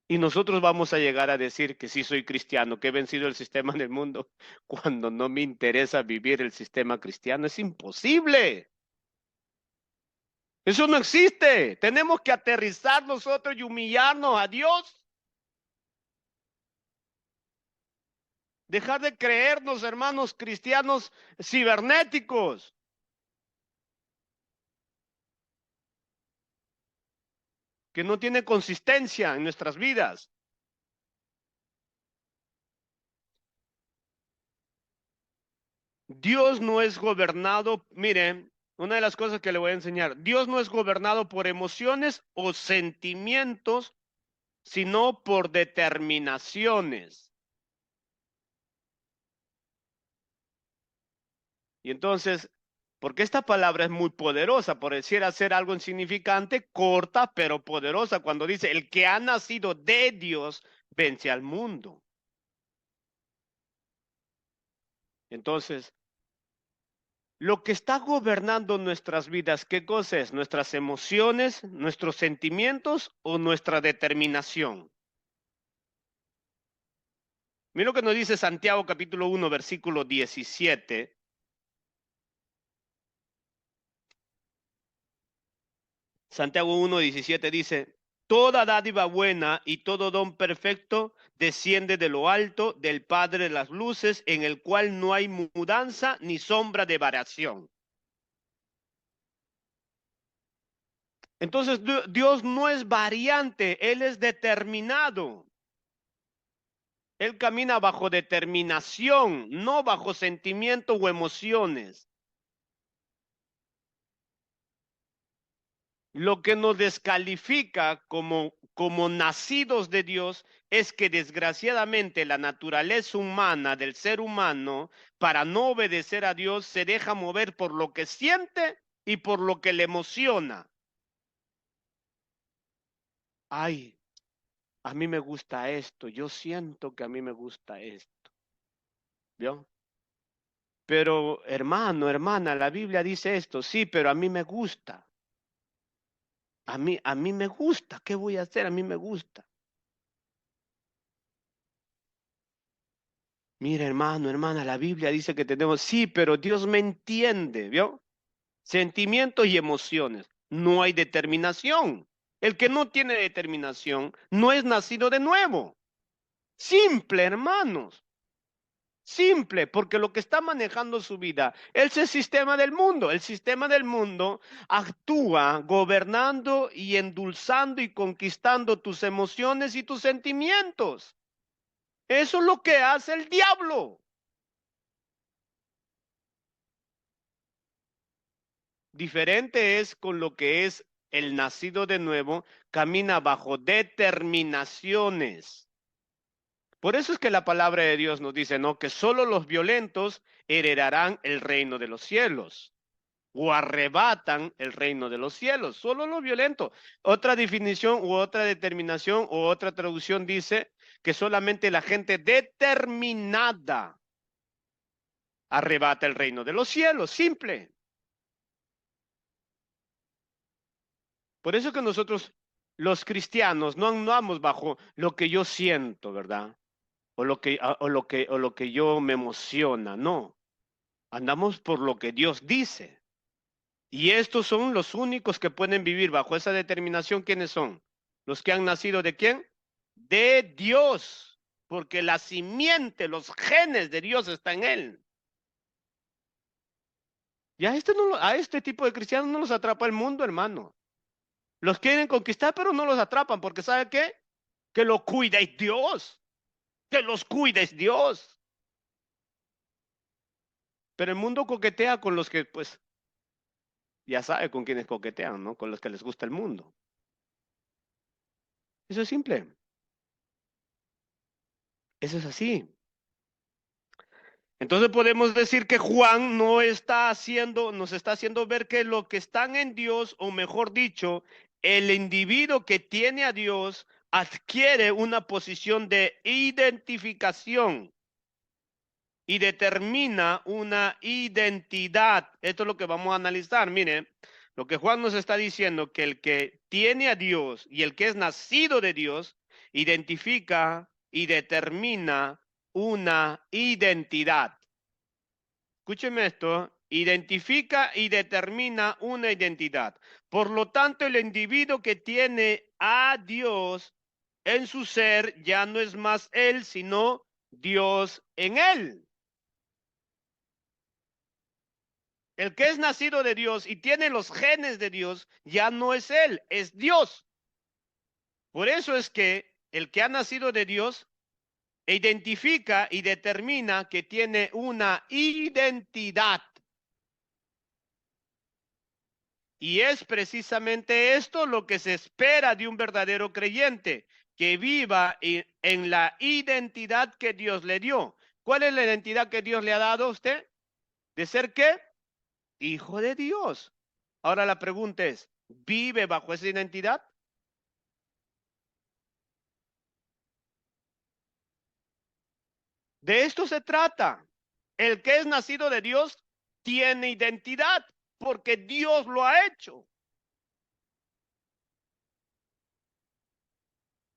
Y nosotros vamos a llegar a decir que sí soy cristiano, que he vencido el sistema en el mundo, cuando no me interesa vivir el sistema cristiano. Es imposible. Eso no existe. Tenemos que aterrizar nosotros y humillarnos a Dios. Dejar de creernos, hermanos cristianos cibernéticos. Que no tiene consistencia en nuestras vidas. Dios no es gobernado, miren, una de las cosas que le voy a enseñar, Dios no es gobernado por emociones o sentimientos, sino por determinaciones. Y entonces, porque esta palabra es muy poderosa, por decir hacer algo insignificante, corta pero poderosa, cuando dice, el que ha nacido de Dios vence al mundo. Entonces, lo que está gobernando nuestras vidas, ¿qué cosa es? ¿Nuestras emociones, nuestros sentimientos o nuestra determinación? Mira lo que nos dice Santiago capítulo 1, versículo 17. Santiago 1, 17 dice, toda dádiva buena y todo don perfecto desciende de lo alto del Padre de las luces, en el cual no hay mudanza ni sombra de variación. Entonces Dios no es variante, Él es determinado. Él camina bajo determinación, no bajo sentimientos o emociones. Lo que nos descalifica como nacidos de Dios es que desgraciadamente la naturaleza humana del ser humano, para no obedecer a Dios, se deja mover por lo que siente y por lo que le emociona. Ay, a mí me gusta esto, yo siento que a mí me gusta esto. ¿Vio? Pero hermano, hermana, la Biblia dice esto, sí, pero a mí me gusta. A mí me gusta, ¿qué voy a hacer? A mí me gusta. Mira, hermano, hermana, la Biblia dice que tenemos, sí, pero Dios me entiende, ¿vio? Sentimientos y emociones. No hay determinación. El que no tiene determinación no es nacido de nuevo. Simple, hermanos. Simple, porque lo que está manejando su vida es el sistema del mundo. El sistema del mundo actúa gobernando y endulzando y conquistando tus emociones y tus sentimientos. Eso es lo que hace el diablo. Diferente es con lo que es el nacido de nuevo, camina bajo determinaciones. Por eso es que la palabra de Dios nos dice, ¿no? Que solo los violentos heredarán el reino de los cielos o arrebatan el reino de los cielos, solo los violentos. Otra definición u otra determinación u otra traducción dice que solamente la gente determinada arrebata el reino de los cielos, simple. Por eso que nosotros, los cristianos, no andamos bajo lo que yo siento, ¿verdad? O lo que yo me emociona, no. Andamos por lo que Dios dice. Y estos son los únicos que pueden vivir bajo esa determinación. ¿Quiénes son? Los que han nacido de quién? De Dios. Porque la simiente, los genes de Dios está en él. Y a este tipo de cristianos no los atrapa el mundo, hermano. Los quieren conquistar, pero no los atrapan, porque ¿sabe qué? Que lo cuidéis Dios. Que los cuides Dios. Pero el mundo coquetea con los que, pues, ya sabe con quienes coquetean, ¿no? Con los que les gusta el mundo. Eso es simple. Eso es así. Entonces podemos decir que Juan nos está haciendo ver que los que están en Dios, o mejor dicho, el individuo que tiene a Dios adquiere una posición de identificación y determina una identidad. Esto es lo que vamos a analizar. Miren, lo que Juan nos está diciendo, que el que tiene a Dios y el que es nacido de Dios, identifica y determina una identidad. Escúcheme esto, identifica y determina una identidad. Por lo tanto, el individuo que tiene a Dios en su ser ya no es más él, sino Dios en él. El que es nacido de Dios y tiene los genes de Dios ya no es él, es Dios. Por eso es que el que ha nacido de Dios identifica y determina que tiene una identidad. Y es precisamente esto lo que se espera de un verdadero creyente, que viva en la identidad que Dios le dio. ¿Cuál es la identidad que Dios le ha dado a usted? ¿De ser qué? Hijo de Dios. Ahora la pregunta es, ¿vive bajo esa identidad? De esto se trata. El que es nacido de Dios tiene identidad porque Dios lo ha hecho.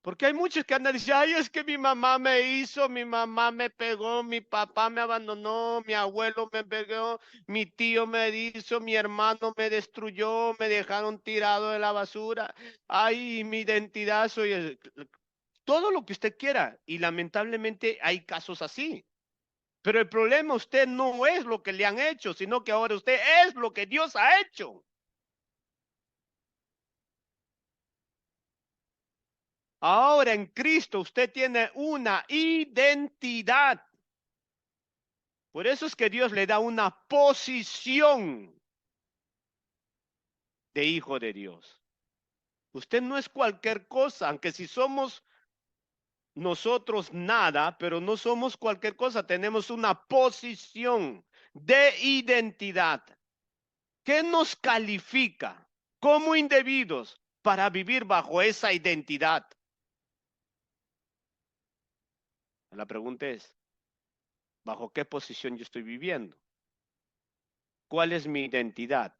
Porque hay muchos que andan diciendo, ay, es que mi mamá me hizo, mi mamá me pegó, mi papá me abandonó, mi abuelo me pegó, mi tío me hizo, mi hermano me destruyó, me dejaron tirado de la basura. Ay, mi identidad soy todo lo que usted quiera. Y lamentablemente hay casos así. Pero el problema usted no es lo que le han hecho, sino que ahora usted es lo que Dios ha hecho. Ahora en Cristo usted tiene una identidad. Por eso es que Dios le da una posición de hijo de Dios. Usted no es cualquier cosa, aunque si somos nosotros nada, pero no somos cualquier cosa, tenemos una posición de identidad que nos califica como individuos para vivir bajo esa identidad. La pregunta es, ¿bajo qué posición yo estoy viviendo? ¿Cuál es mi identidad?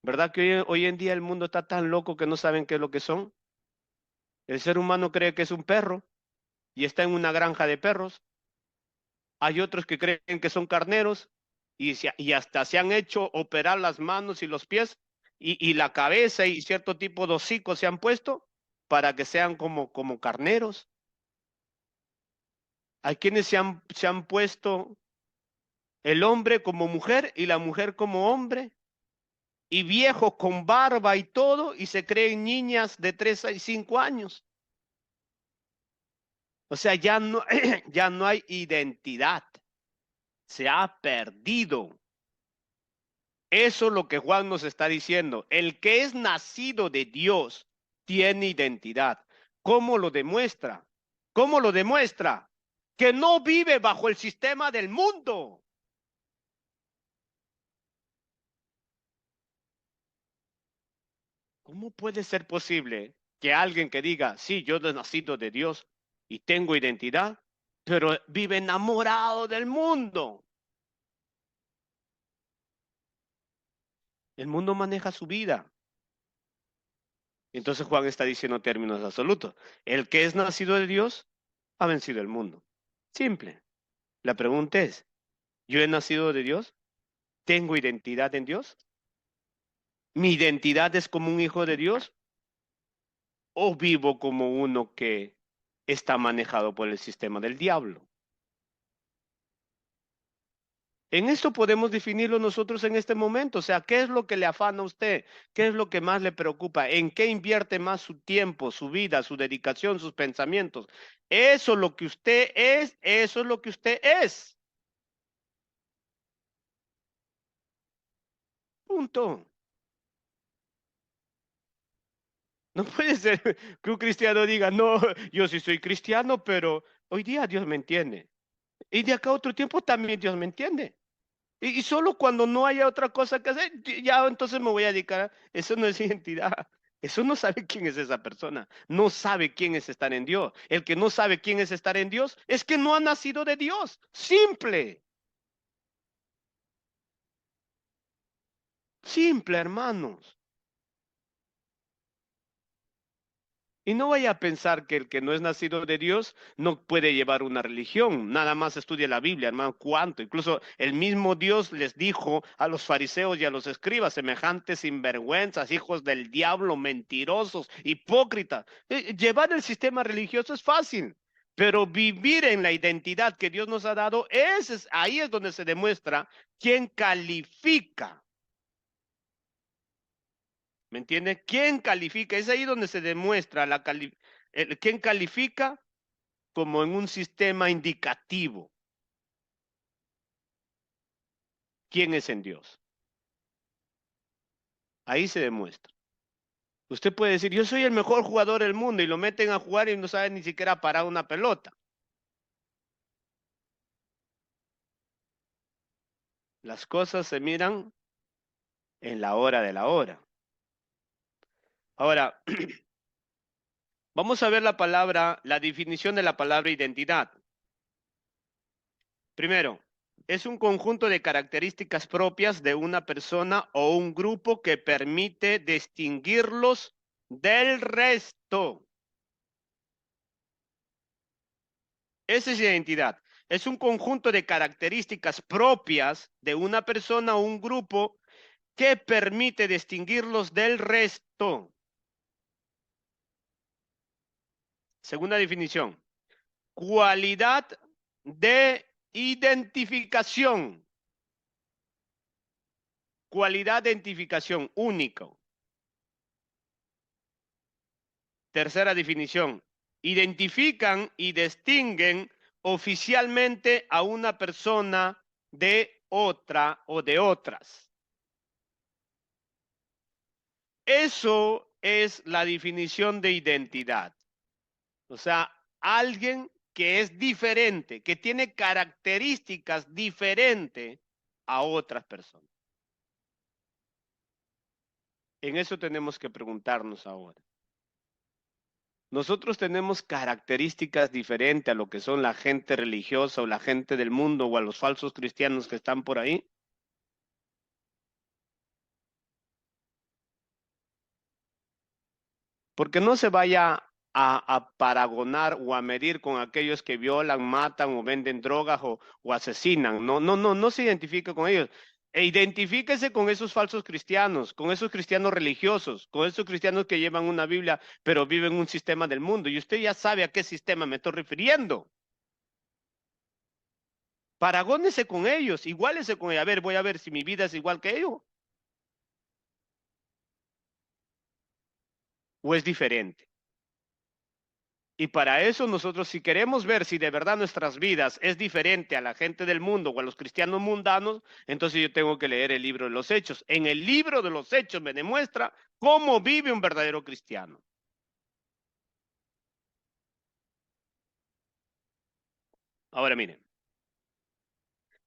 ¿Verdad que hoy en día el mundo está tan loco que no saben qué es lo que son? El ser humano cree que es un perro y está en una granja de perros. Hay otros que creen que son carneros y hasta se han hecho operar las manos y los pies y la cabeza y cierto tipo de hocicos se han puesto para que sean como carneros. Hay quienes se han puesto el hombre como mujer y la mujer como hombre y viejos con barba y todo y se creen niñas de 3 a 5 años. O sea, ya no, ya no hay identidad. Se ha perdido. Eso es lo que Juan nos está diciendo. El que es nacido de Dios tiene identidad. ¿Cómo lo demuestra? ¿Cómo lo demuestra? Que no vive bajo el sistema del mundo. ¿Cómo puede ser posible que alguien que diga, sí, yo he nacido de Dios y tengo identidad, pero vive enamorado del mundo? El mundo maneja su vida. Entonces Juan está diciendo en términos absolutos, el que es nacido de Dios ha vencido el mundo. Simple. La pregunta es, ¿yo he nacido de Dios? ¿Tengo identidad en Dios? ¿Mi identidad es como un hijo de Dios? ¿O vivo como uno que está manejado por el sistema del diablo? En esto podemos definirlo nosotros en este momento. O sea, ¿qué es lo que le afana a usted? ¿Qué es lo que más le preocupa? ¿En qué invierte más su tiempo, su vida, su dedicación, sus pensamientos? Eso es lo que usted es, eso es lo que usted es. Punto. No puede ser que un cristiano diga, no, yo sí soy cristiano, pero hoy día Dios me entiende. Y de acá a otro tiempo también Dios me entiende. Y solo cuando no haya otra cosa que hacer, ya entonces me voy a dedicar. Eso no es identidad. Eso no sabe quién es esa persona. No sabe quién es estar en Dios. El que no sabe quién es estar en Dios es que no ha nacido de Dios. Simple. Simple, hermanos. Y no vaya a pensar que el que no es nacido de Dios no puede llevar una religión. Nada más estudia la Biblia, hermano. ¿Cuánto? Incluso el mismo Dios les dijo a los fariseos y a los escribas, semejantes sinvergüenzas, hijos del diablo, mentirosos, hipócritas. Llevar el sistema religioso es fácil, pero vivir en la identidad que Dios nos ha dado, ahí es donde se demuestra quién califica. ¿Me entiende? ¿Quién califica? Es ahí donde se demuestra quién califica como en un sistema indicativo. ¿Quién es en Dios? Ahí se demuestra. Usted puede decir, yo soy el mejor jugador del mundo y lo meten a jugar y no sabe ni siquiera parar una pelota. Las cosas se miran en la hora de la hora. Ahora, vamos a ver la definición de la palabra identidad. Primero, es un conjunto de características propias de una persona o un grupo que permite distinguirlos del resto. Esa es identidad. Es un conjunto de características propias de una persona o un grupo que permite distinguirlos del resto. Segunda definición. Cualidad de identificación. Cualidad de identificación único. Tercera definición. Identifican y distinguen oficialmente a una persona de otra o de otras. Eso es la definición de identidad. O sea, alguien que es diferente, que tiene características diferentes a otras personas. En eso tenemos que preguntarnos ahora. Nosotros tenemos características diferentes a lo que son la gente religiosa o la gente del mundo o a los falsos cristianos que están por ahí. Porque no se vaya a paragonar o a medir con aquellos que violan, matan o venden drogas o asesinan. No se identifique con ellos. E identifíquese con esos falsos cristianos, con esos cristianos religiosos, con esos cristianos que llevan una Biblia, pero viven un sistema del mundo. Y usted ya sabe a qué sistema me estoy refiriendo. Paragónese con ellos, iguálese con ellos. A ver, voy a ver si mi vida es igual que ellos o es diferente. Y para eso nosotros, si queremos ver si de verdad nuestras vidas es diferente a la gente del mundo o a los cristianos mundanos, entonces yo tengo que leer el libro de los Hechos. En el libro de los Hechos me demuestra cómo vive un verdadero cristiano. Ahora miren,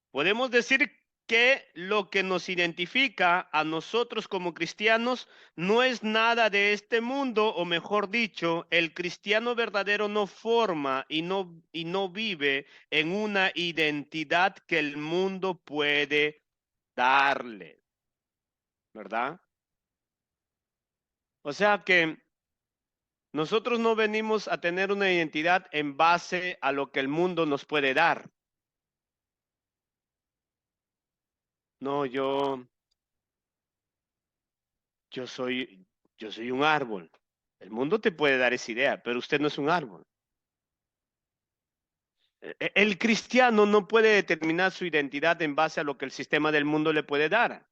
podemos decir que lo que nos identifica a nosotros como cristianos no es nada de este mundo, o mejor dicho, el cristiano verdadero no forma y no vive en una identidad que el mundo puede darle, ¿verdad? O sea que nosotros no venimos a tener una identidad en base a lo que el mundo nos puede dar. No, yo soy, yo soy un árbol. El mundo te puede dar esa idea, pero usted no es un árbol. El cristiano no puede determinar su identidad en base a lo que el sistema del mundo le puede dar,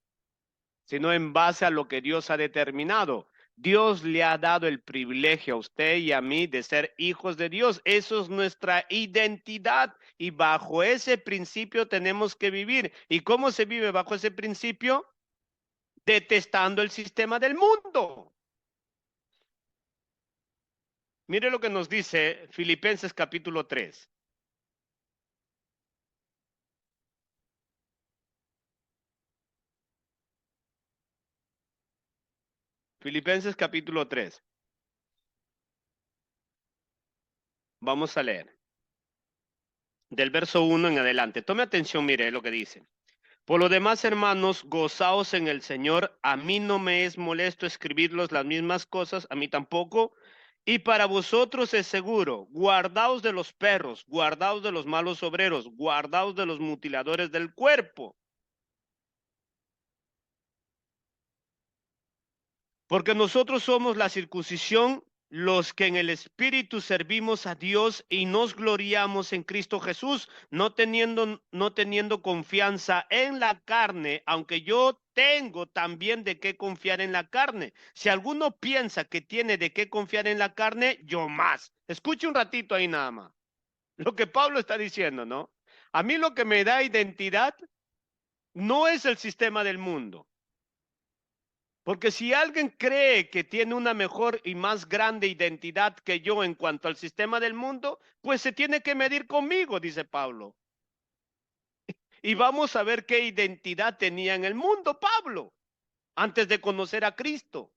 sino en base a lo que Dios ha determinado. Dios le ha dado el privilegio a usted y a mí de ser hijos de Dios. Eso es nuestra identidad y bajo ese principio tenemos que vivir. ¿Y cómo se vive bajo ese principio? detestando el sistema del mundo. Mire lo que nos dice Filipenses capítulo 3. Filipenses capítulo 3. Vamos a leer. Del verso 1 en adelante. Tome atención, mire lo que dice. Por lo demás, hermanos, gozaos en el Señor. A mí no me es molesto escribirlos las mismas cosas, a mí tampoco. Y para vosotros es seguro, guardaos de los perros, guardaos de los malos obreros, guardaos de los mutiladores del cuerpo. Porque nosotros somos la circuncisión, los que en el Espíritu servimos a Dios y nos gloriamos en Cristo Jesús, no teniendo confianza en la carne, aunque yo tengo también de qué confiar en la carne. Si alguno piensa que tiene de qué confiar en la carne, yo más. Escuche un ratito ahí nada más. Lo que Pablo está diciendo, ¿no? A mí lo que me da identidad no es el sistema del mundo. Porque si alguien cree que tiene una mejor y más grande identidad que yo en cuanto al sistema del mundo, pues se tiene que medir conmigo, dice Pablo. Y vamos a ver qué identidad tenía en el mundo Pablo antes de conocer a Cristo,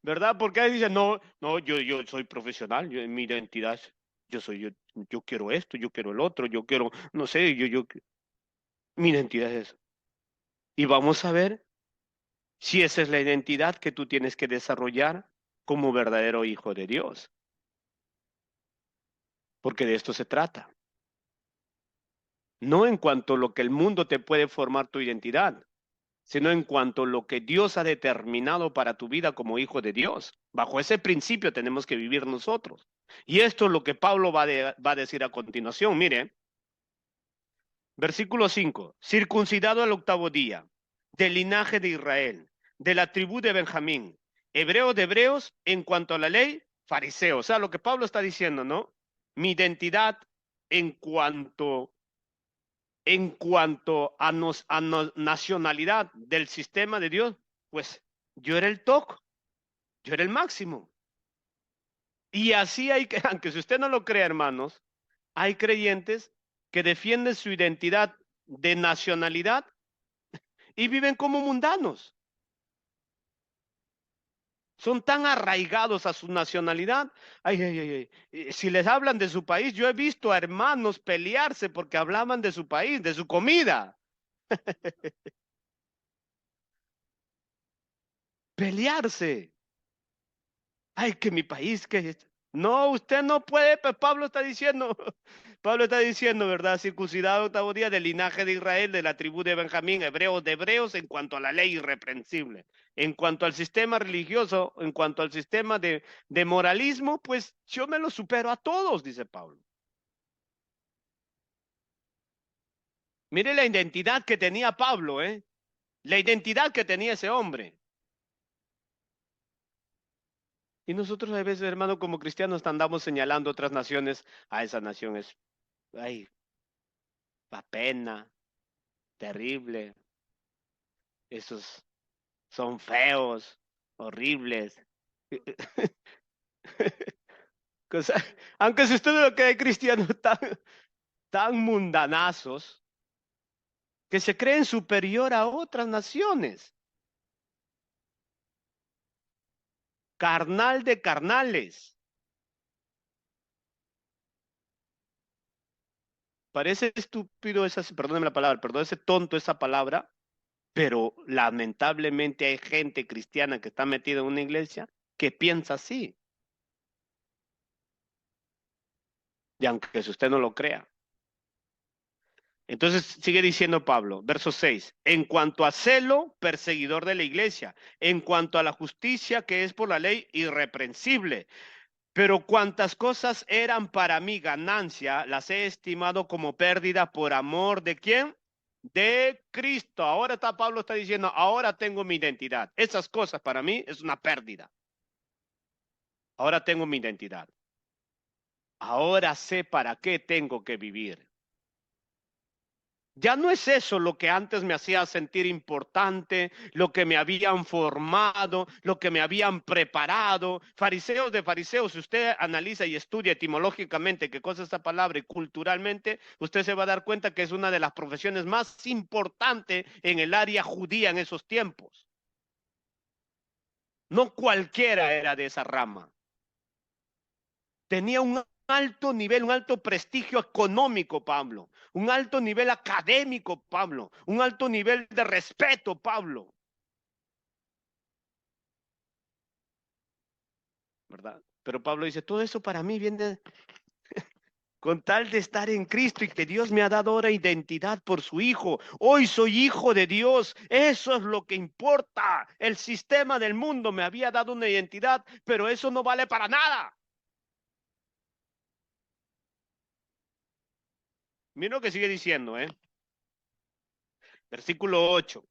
¿verdad? Porque ahí dice, no, no, yo soy profesional, mi identidad yo soy yo quiero esto, yo quiero el otro, yo quiero, no sé, mi identidad es eso. Y vamos a ver si esa es la identidad que tú tienes que desarrollar como verdadero hijo de Dios. Porque de esto se trata. No en cuanto a lo que el mundo te puede formar tu identidad, sino en cuanto a lo que Dios ha determinado para tu vida como hijo de Dios. Bajo ese principio tenemos que vivir nosotros. Y esto es lo que Pablo va a decir a continuación. Mire, versículo 5. Circuncidado al octavo día, del linaje de Israel, de la tribu de Benjamín, hebreo de hebreos, en cuanto a la ley, fariseo. O sea, lo que Pablo está diciendo, ¿no? Mi identidad en cuanto a nacionalidad del sistema de Dios, pues yo era el TOC, yo era el máximo. Y así hay que, aunque si usted no lo crea, hermanos, hay creyentes que defienden su identidad de nacionalidad y viven como mundanos. Son tan arraigados a su nacionalidad. Ay, ay, ay, ay. Si les hablan de su país, yo he visto a hermanos pelearse porque hablaban de su país, de su comida. Pelearse. Ay, que mi país, que no, usted no puede, pues Pablo está diciendo, Pablo está diciendo, ¿verdad? Circuncidado octavo día del linaje de Israel, de la tribu de Benjamín, hebreos de hebreos, en cuanto a la ley irreprensible. En cuanto al sistema religioso, en cuanto al sistema de moralismo, pues yo me lo supero a todos, dice Pablo. Mire la identidad que tenía Pablo, ¿eh? La identidad que tenía ese hombre. Y nosotros a veces, hermano, como cristianos andamos señalando otras naciones, a esa nación es, ay, la pena, terrible, esos son feos, horribles. Cosa- Aunque si usted lo cree cristiano tan mundanazos que se creen superior a otras naciones, carnal de carnales. Parece estúpido esa, perdóneme la palabra, perdón, ese tonto esa palabra, pero lamentablemente hay gente cristiana que está metida en una iglesia que piensa así. Y aunque si usted no lo crea. Entonces sigue diciendo Pablo, verso 6, en cuanto a celo, perseguidor de la iglesia, en cuanto a la justicia que es por la ley, irreprensible. Pero cuantas cosas eran para mí ganancia, las he estimado como pérdida por amor de quién? De Cristo. Ahora está Pablo está diciendo, ahora tengo mi identidad. Esas cosas para mí es una pérdida. Ahora tengo mi identidad. Ahora sé para qué tengo que vivir. Ya no es eso lo que antes me hacía sentir importante, lo que me habían formado, lo que me habían preparado. Fariseos de fariseos, si usted analiza y estudia etimológicamente qué cosa es esa palabra y culturalmente, usted se va a dar cuenta que es una de las profesiones más importantes en el área judía en esos tiempos. No cualquiera era de esa rama. Tenía un alto nivel, un alto prestigio económico, Pablo, un alto nivel académico, Pablo, un alto nivel de respeto, Pablo, ¿verdad? Pero Pablo dice, todo eso para mí viene con tal de estar en Cristo y que Dios me ha dado ahora identidad por su Hijo. Hoy soy hijo de Dios. Eso es lo que importa. El sistema del mundo me había dado una identidad, pero eso no vale para nada. Mira lo que sigue diciendo, ¿eh? Versículo 8.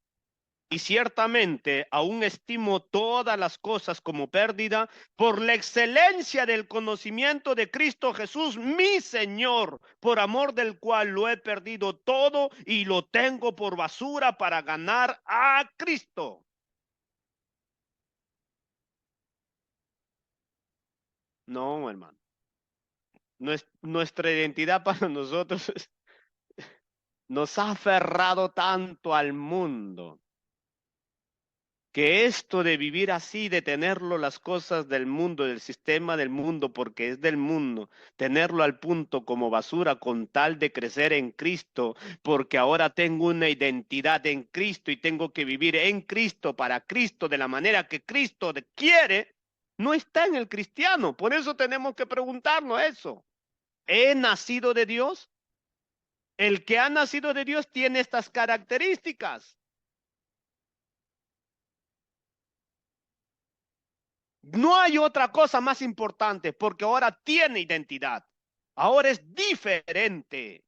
Y ciertamente aún estimo todas las cosas como pérdida por la excelencia del conocimiento de Cristo Jesús, mi Señor, por amor del cual lo he perdido todo y lo tengo por basura para ganar a Cristo. No, hermano. Nuestra identidad para nosotros nos ha aferrado tanto al mundo que esto de vivir así, de tenerlo las cosas del mundo, del sistema del mundo, porque es del mundo, tenerlo al punto como basura con tal de crecer en Cristo, porque ahora tengo una identidad en Cristo y tengo que vivir en Cristo, para Cristo, de la manera que Cristo quiere, no está en el cristiano. Por eso tenemos que preguntarnos eso. ¿He nacido de Dios? El que ha nacido de Dios tiene estas características. No hay otra cosa más importante porque ahora tiene identidad. Ahora es diferente.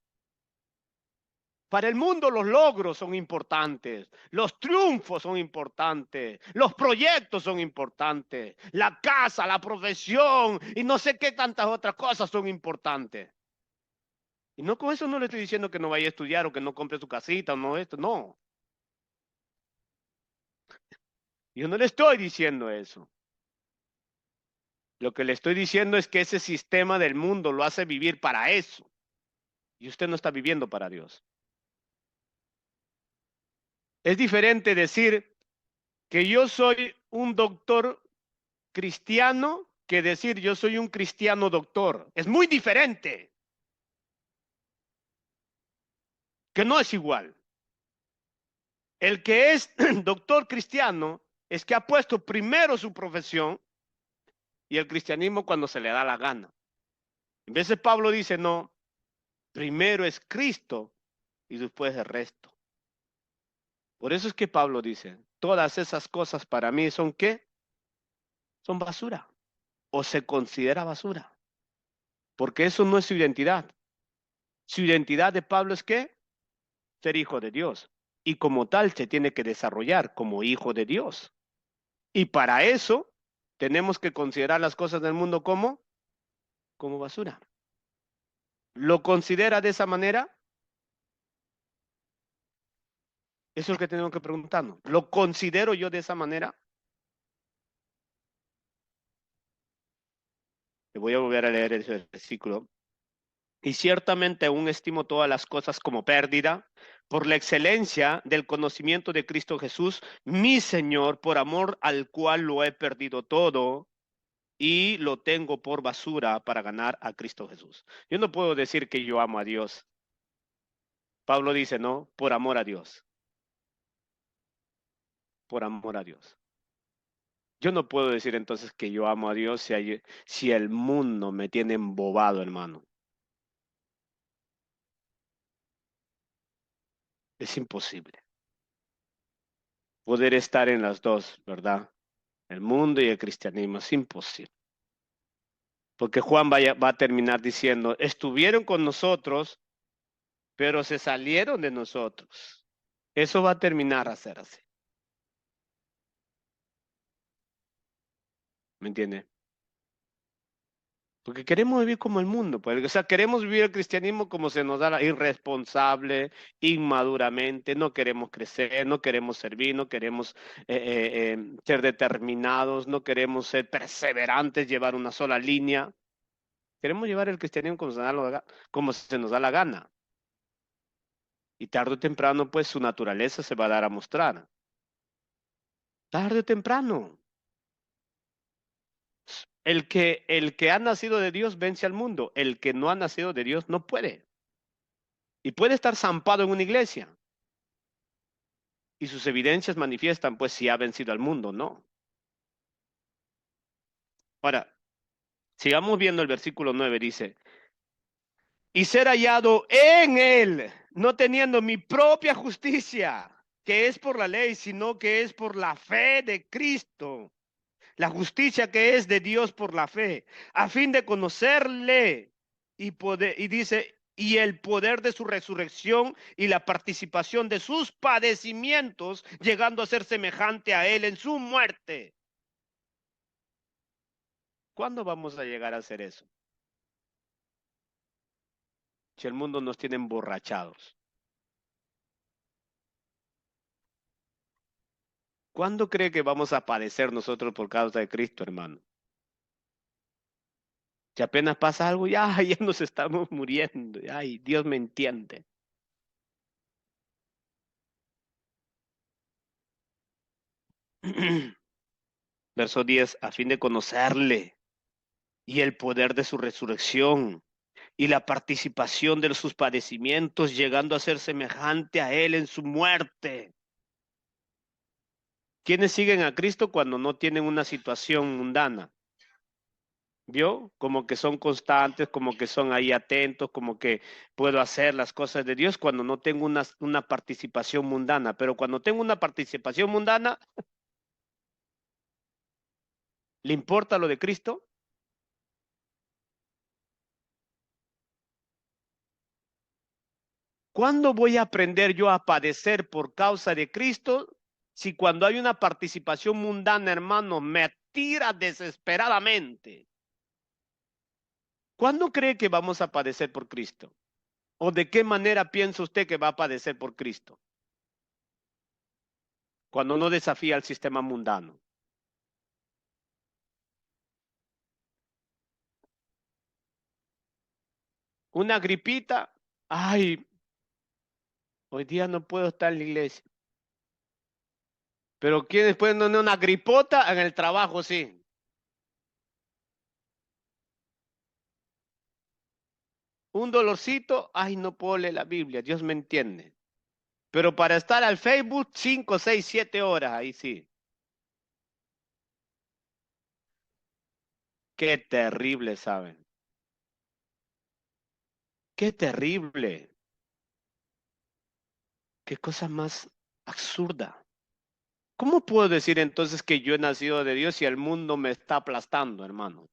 Para el mundo los logros son importantes, los triunfos son importantes, los proyectos son importantes, la casa, la profesión y no sé qué tantas otras cosas son importantes. Y no con eso no le estoy diciendo que no vaya a estudiar o que no compre su casita o no esto, no. Yo no le estoy diciendo eso. Lo que le estoy diciendo es que ese sistema del mundo lo hace vivir para eso. Y usted no está viviendo para Dios. Es diferente decir que yo soy un doctor cristiano que decir yo soy un cristiano doctor. Es muy diferente, que no es igual. El que es doctor cristiano es que ha puesto primero su profesión y el cristianismo cuando se le da la gana. En vez de Pablo dice, no, primero es Cristo y después el resto. Por eso es que Pablo dice, todas esas cosas para mí son ¿qué? Son basura o se considera basura, porque eso no es su identidad. Su identidad de Pablo es ¿qué? Ser hijo de Dios. Y como tal se tiene que desarrollar como hijo de Dios. Y para eso tenemos que considerar las cosas del mundo como basura. ¿Lo considera de esa manera? Eso es lo que tenemos que preguntarnos. ¿Lo considero yo de esa manera? Le voy a volver a leer ese versículo. Y ciertamente aún estimo todas las cosas como pérdida por la excelencia del conocimiento de Cristo Jesús, mi Señor, por amor al cual lo he perdido todo y lo tengo por basura para ganar a Cristo Jesús. Yo no puedo decir que yo amo a Dios. Pablo dice, no, por amor a Dios, por amor a Dios. Yo no puedo decir entonces que yo amo a Dios si el mundo me tiene embobado, hermano. Es imposible poder estar en las dos, ¿verdad? El mundo y el cristianismo, es imposible. Porque Juan va a terminar diciendo, estuvieron con nosotros, pero se salieron de nosotros. Eso va a terminar a ser así. ¿Me entiende? Porque queremos vivir como el mundo, pues. O sea, queremos vivir el cristianismo como se nos da irresponsable, inmaduramente, no queremos crecer, no queremos servir, no queremos ser determinados, no queremos ser perseverantes, llevar una sola línea. Queremos llevar el cristianismo como se nos da la gana. Y tarde o temprano, pues su naturaleza se va a dar a mostrar. Tarde o temprano. El que ha nacido de Dios vence al mundo. El que no ha nacido de Dios no puede. Y puede estar zampado en una iglesia. Y sus evidencias manifiestan, pues, si ha vencido al mundo, ¿no? Ahora, sigamos viendo el versículo 9, dice, y ser hallado en él, no teniendo mi propia justicia, que es por la ley, sino que es por la fe de Cristo, la justicia que es de Dios por la fe, a fin de conocerle y poder, y dice, y el poder de su resurrección y la participación de sus padecimientos, llegando a ser semejante a él en su muerte. ¿Cuándo vamos a llegar a hacer eso? Si el mundo nos tiene emborrachados. ¿Cuándo cree que vamos a padecer nosotros por causa de Cristo, hermano? Si apenas pasa algo, ya, ya nos estamos muriendo. Ay, Dios me entiende. Verso 10, a fin de conocerle y el poder de su resurrección y la participación de sus padecimientos, llegando a ser semejante a él en su muerte. ¿Quiénes siguen a Cristo cuando no tienen una situación mundana? ¿Vio? Como que son constantes, como que son ahí atentos, como que puedo hacer las cosas de Dios cuando no tengo una participación mundana. Pero cuando tengo una participación mundana, ¿le importa lo de Cristo? ¿Cuándo voy a aprender yo a padecer por causa de Cristo si cuando hay una participación mundana, hermano, me tira desesperadamente? ¿Cuándo cree que vamos a padecer por Cristo? ¿O de qué manera piensa usted que va a padecer por Cristo? Cuando no desafía el sistema mundano. Una gripita, ay, hoy día no puedo estar en la iglesia. Pero ¿quiénes pueden tener una gripota en el trabajo? Sí. Un dolorcito, ay, no puedo leer la Biblia, Dios me entiende. Pero para estar al Facebook 5, 6, 7 horas, ahí sí. Qué terrible, ¿saben? Qué terrible. Qué cosa más absurda. ¿Cómo puedo decir entonces que yo he nacido de Dios y el mundo me está aplastando, hermano?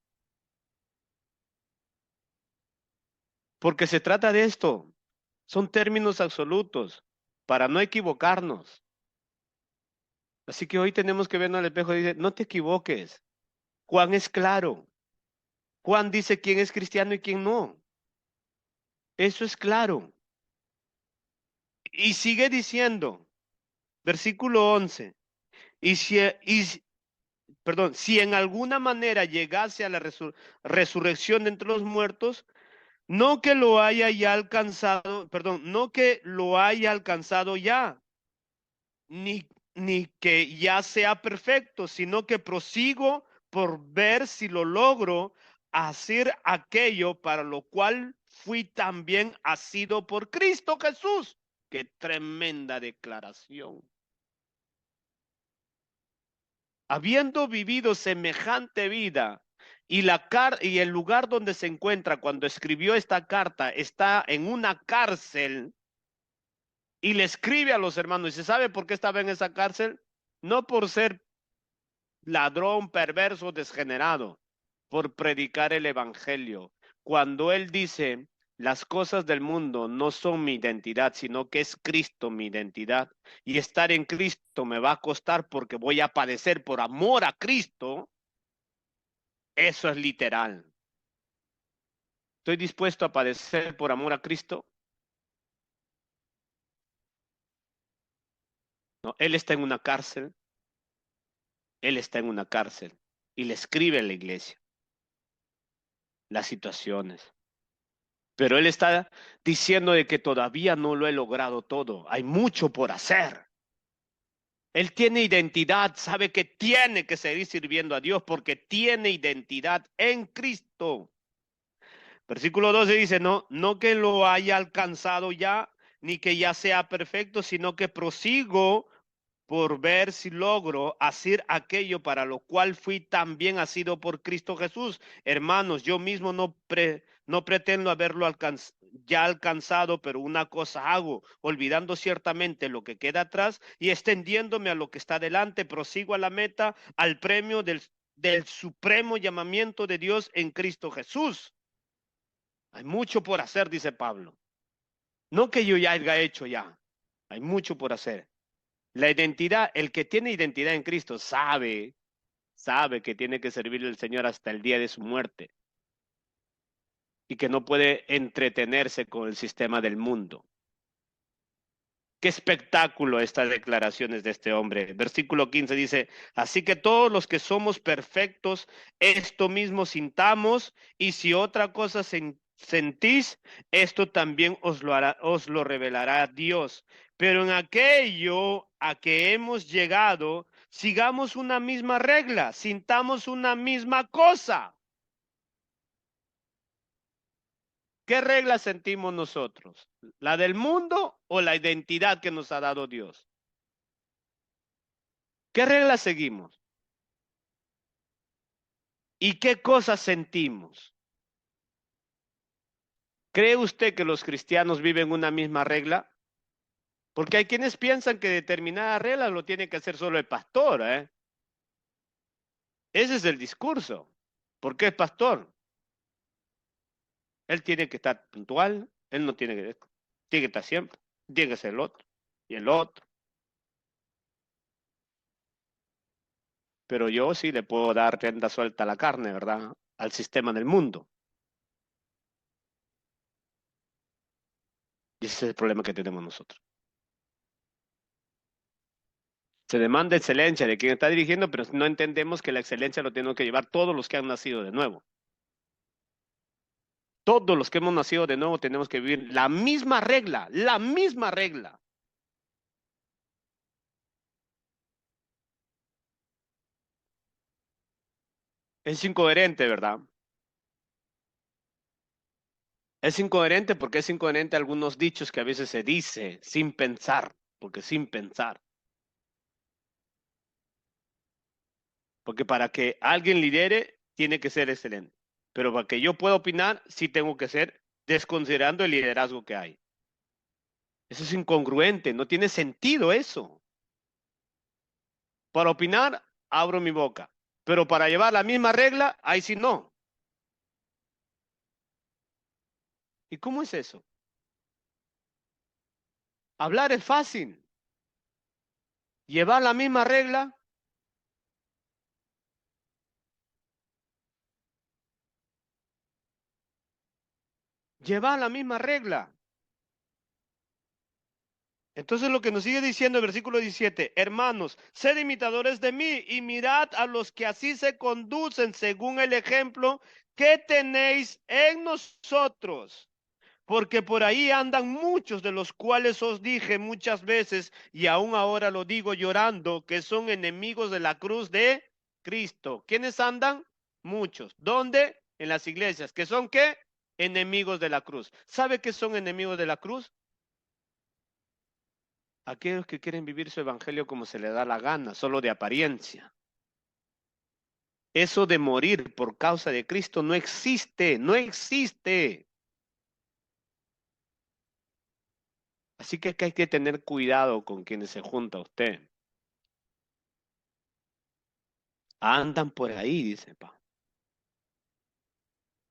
Porque se trata de esto. Son términos absolutos para no equivocarnos. Así que hoy tenemos que vernos al espejo y dice, no te equivoques. Juan es claro. Juan dice quién es cristiano y quién no. Eso es claro. Y sigue diciendo, versículo 11, perdón, si en alguna manera llegase a la resurrección de entre los muertos, no que lo haya ya alcanzado, perdón, no que lo haya alcanzado ya, ni que ya sea perfecto, sino que prosigo por ver si lo logro hacer aquello para lo cual fui también asido por Cristo Jesús. Qué tremenda declaración. Habiendo vivido semejante vida y el lugar donde se encuentra cuando escribió esta carta está en una cárcel y le escribe a los hermanos. ¿Y se sabe por qué estaba en esa cárcel? No por ser ladrón, perverso, desgenerado, por predicar el evangelio. Cuando él dice, las cosas del mundo no son mi identidad, sino que es Cristo mi identidad, y estar en Cristo me va a costar porque voy a padecer por amor a Cristo, eso es literal. ¿Estoy dispuesto a padecer por amor a Cristo? No, él está en una cárcel, él está en una cárcel y le escribe a la iglesia las situaciones. Pero él está diciendo de que todavía no lo he logrado todo, hay mucho por hacer. Él tiene identidad, sabe que tiene que seguir sirviendo a Dios porque tiene identidad en Cristo. Versículo 12 dice, no que lo haya alcanzado ya, ni que ya sea perfecto, sino que prosigo por ver si logro hacer aquello para lo cual fui también asido por Cristo Jesús. Hermanos, yo mismo no pretendo haberlo ya alcanzado, pero una cosa hago, olvidando ciertamente lo que queda atrás y extendiéndome a lo que está delante, prosigo a la meta, al premio del supremo llamamiento de Dios en Cristo Jesús. Hay mucho por hacer, dice Pablo. No que yo ya haya hecho ya, hay mucho por hacer. La identidad, el que tiene identidad en Cristo sabe que tiene que servirle al Señor hasta el día de su muerte y que no puede entretenerse con el sistema del mundo. Qué espectáculo estas declaraciones de este hombre. Versículo 15 dice, así que todos los que somos perfectos, esto mismo sintamos, y si otra cosa sentís, esto también os lo revelará Dios. Pero en aquello a que hemos llegado, sigamos una misma regla, sintamos una misma cosa. ¿Qué regla sentimos nosotros? ¿La del mundo o la identidad que nos ha dado Dios? ¿Qué reglas seguimos? ¿Y qué cosas sentimos? ¿Cree usted que los cristianos viven una misma regla? Porque hay quienes piensan que determinada regla lo tiene que hacer solo el pastor, ¿eh? Ese es el discurso. ¿Por qué es pastor? Él tiene que estar puntual, él no tiene que estar siempre, tiene que ser el otro y el otro. Pero yo sí le puedo dar rienda suelta a la carne, ¿verdad? Al sistema del mundo. Y ese es el problema que tenemos nosotros. Se demanda excelencia de quien está dirigiendo, pero no entendemos que la excelencia lo tienen que llevar todos los que han nacido de nuevo. Todos los que hemos nacido de nuevo tenemos que vivir la misma regla, la misma regla. Es incoherente, ¿verdad? Es incoherente porque es incoherente algunos dichos que a veces se dice sin pensar, porque sin pensar. Porque para que alguien lidere, tiene que ser excelente. Pero para que yo pueda opinar, sí tengo que ser desconsiderando el liderazgo que hay. Eso es incongruente, no tiene sentido eso. Para opinar, abro mi boca. Pero para llevar la misma regla, ahí sí no. ¿Y cómo es eso? Hablar es fácil. Llevar la misma regla, llevar la misma regla. Entonces lo que nos sigue diciendo el versículo 17, hermanos, sed imitadores de mí y mirad a los que así se conducen según el ejemplo que tenéis en nosotros. Porque por ahí andan muchos de los cuales os dije muchas veces y aún ahora lo digo llorando, que son enemigos de la cruz de Cristo. ¿Quiénes andan? Muchos. ¿Dónde? En las iglesias. ¿Que son qué? Enemigos de la cruz. ¿Sabe qué son enemigos de la cruz? Aquellos que quieren vivir su evangelio como se le da la gana, solo de apariencia. Eso de morir por causa de Cristo no existe, no existe. Así que hay que tener cuidado con quienes se junta usted. Andan por ahí, dice Pa.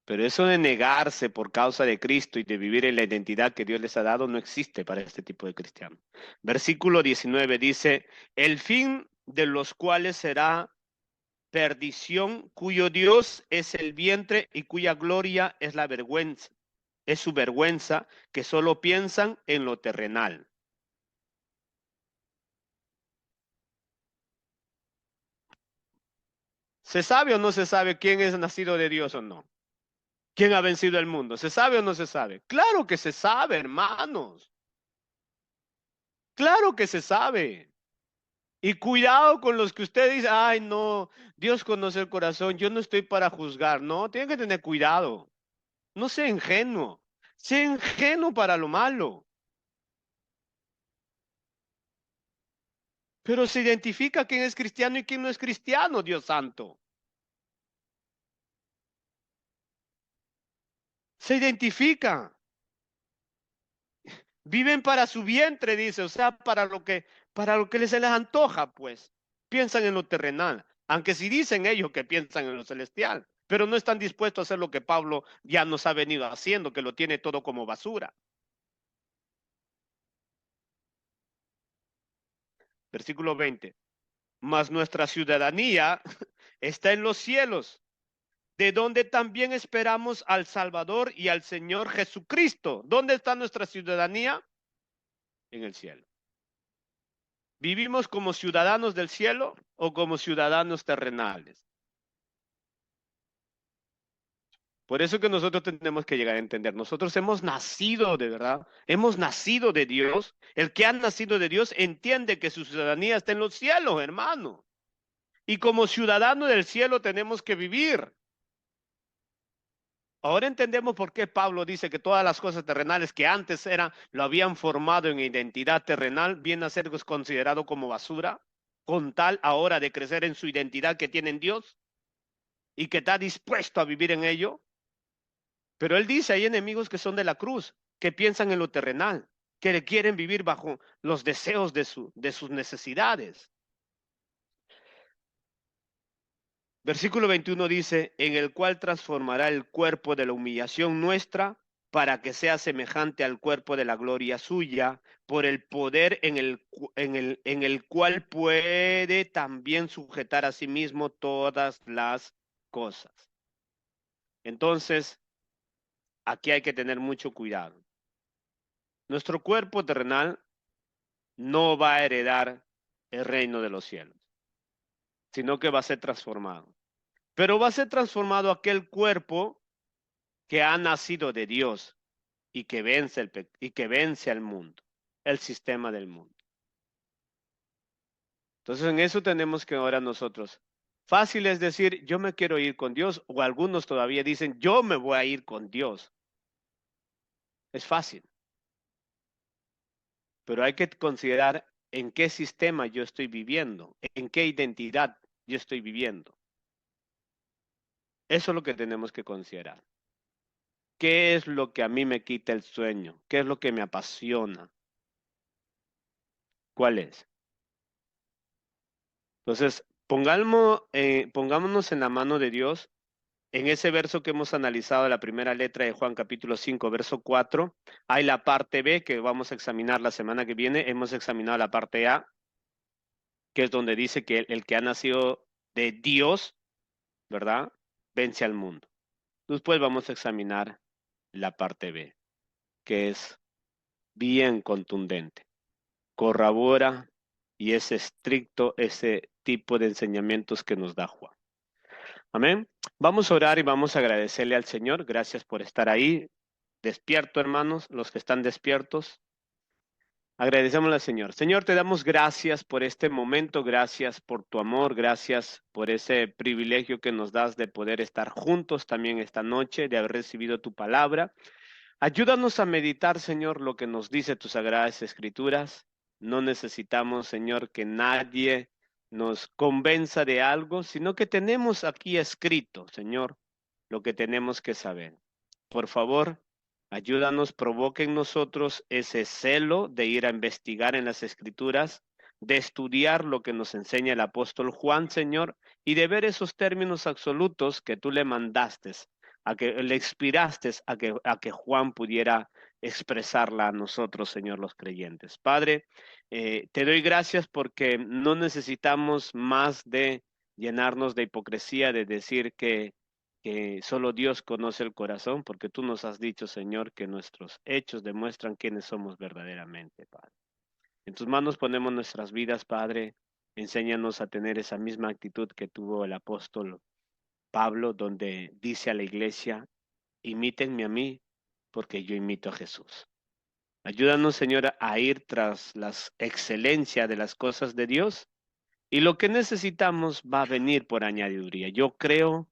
Pero eso de negarse por causa de Cristo y de vivir en la identidad que Dios les ha dado no existe para este tipo de cristianos. Versículo 19 dice, el fin de los cuales será perdición, cuyo Dios es el vientre y cuya gloria es la vergüenza, es su vergüenza, que solo piensan en lo terrenal. ¿Se sabe o no se sabe quién es nacido de Dios o no? ¿Quién ha vencido el mundo? ¿Se sabe o no se sabe? Claro que se sabe, hermanos. Claro que se sabe. Y cuidado con los que usted dice, ay, no, Dios conoce el corazón, yo no estoy para juzgar. No, tiene que tener cuidado. No sea ingenuo. Sea ingenuo para lo malo. Pero se identifica quién es cristiano y quién no es cristiano, Dios santo. Se identifica. Viven para su vientre, dice, o sea, para lo que se les antoja, pues. Piensan en lo terrenal, aunque si dicen ellos que piensan en lo celestial, pero no están dispuestos a hacer lo que Pablo ya nos ha venido haciendo, que lo tiene todo como basura. Versículo 20. Mas nuestra ciudadanía está en los cielos, de donde también esperamos al Salvador y al Señor Jesucristo. ¿Dónde está nuestra ciudadanía? En el cielo. ¿Vivimos como ciudadanos del cielo o como ciudadanos terrenales? Por eso que nosotros tenemos que llegar a entender. Nosotros hemos nacido de verdad, hemos nacido de Dios. El que ha nacido de Dios entiende que su ciudadanía está en los cielos, hermano. Y como ciudadano del cielo tenemos que vivir. Ahora entendemos por qué Pablo dice que todas las cosas terrenales que antes eran, lo habían formado en identidad terrenal, viene a ser considerado como basura, con tal ahora de crecer en su identidad que tiene en Dios y que está dispuesto a vivir en ello. Pero él dice, hay enemigos que son de la cruz, que piensan en lo terrenal, que le quieren vivir bajo los deseos de sus necesidades. Versículo 21 dice, en el cual transformará el cuerpo de la humillación nuestra para que sea semejante al cuerpo de la gloria suya, por el poder en el cual puede también sujetar a sí mismo todas las cosas. Entonces, aquí hay que tener mucho cuidado. Nuestro cuerpo terrenal no va a heredar el reino de los cielos, sino que va a ser transformado. Pero va a ser transformado aquel cuerpo que ha nacido de Dios y que y que vence al mundo, el sistema del mundo. Entonces en eso tenemos que ahora nosotros. Fácil es decir, yo me quiero ir con Dios, o algunos todavía dicen, yo me voy a ir con Dios. Es fácil, pero hay que considerar en qué sistema yo estoy viviendo, en qué identidad yo estoy viviendo. Eso es lo que tenemos que considerar. ¿Qué es lo que a mí me quita el sueño? ¿Qué es lo que me apasiona? ¿Cuál es? Entonces, pongámonos en la mano de Dios. En ese verso que hemos analizado, la primera letra de Juan capítulo 5, verso 4, hay la parte B que vamos a examinar la semana que viene. Hemos examinado la parte A, que es donde dice que el que ha nacido de Dios, ¿verdad? Vence al mundo. Después vamos a examinar la parte B, que es bien contundente. Corrobora y es estricto ese tipo de enseñamientos que nos da Juan. Amén. Vamos a orar y vamos a agradecerle al Señor. Gracias por estar ahí. Despierto, hermanos, los que están despiertos. Agradecemos al Señor. Señor, te damos gracias por este momento, gracias por tu amor, gracias por ese privilegio que nos das de poder estar juntos también esta noche, de haber recibido tu palabra. Ayúdanos a meditar, Señor, lo que nos dice tus sagradas escrituras. No necesitamos, Señor, que nadie nos convenza de algo, sino que tenemos aquí escrito, Señor, lo que tenemos que saber. Por favor, ayúdanos, provoque en nosotros ese celo de ir a investigar en las escrituras, de estudiar lo que nos enseña el apóstol Juan, Señor, y de ver esos términos absolutos que tú le mandaste a que le inspiraste a que Juan pudiera expresarla a nosotros, Señor, los creyentes. Padre, te doy gracias porque no necesitamos más de llenarnos de hipocresía, de decir que solo Dios conoce el corazón, porque tú nos has dicho, Señor, que nuestros hechos demuestran quiénes somos verdaderamente, Padre. En tus manos ponemos nuestras vidas, Padre. Enséñanos a tener esa misma actitud que tuvo el apóstol Pablo, donde dice a la iglesia, imítenme a mí, porque yo imito a Jesús. Ayúdanos, Señor, a ir tras las excelencias de las cosas de Dios, y lo que necesitamos va a venir por añadiduría. Yo creo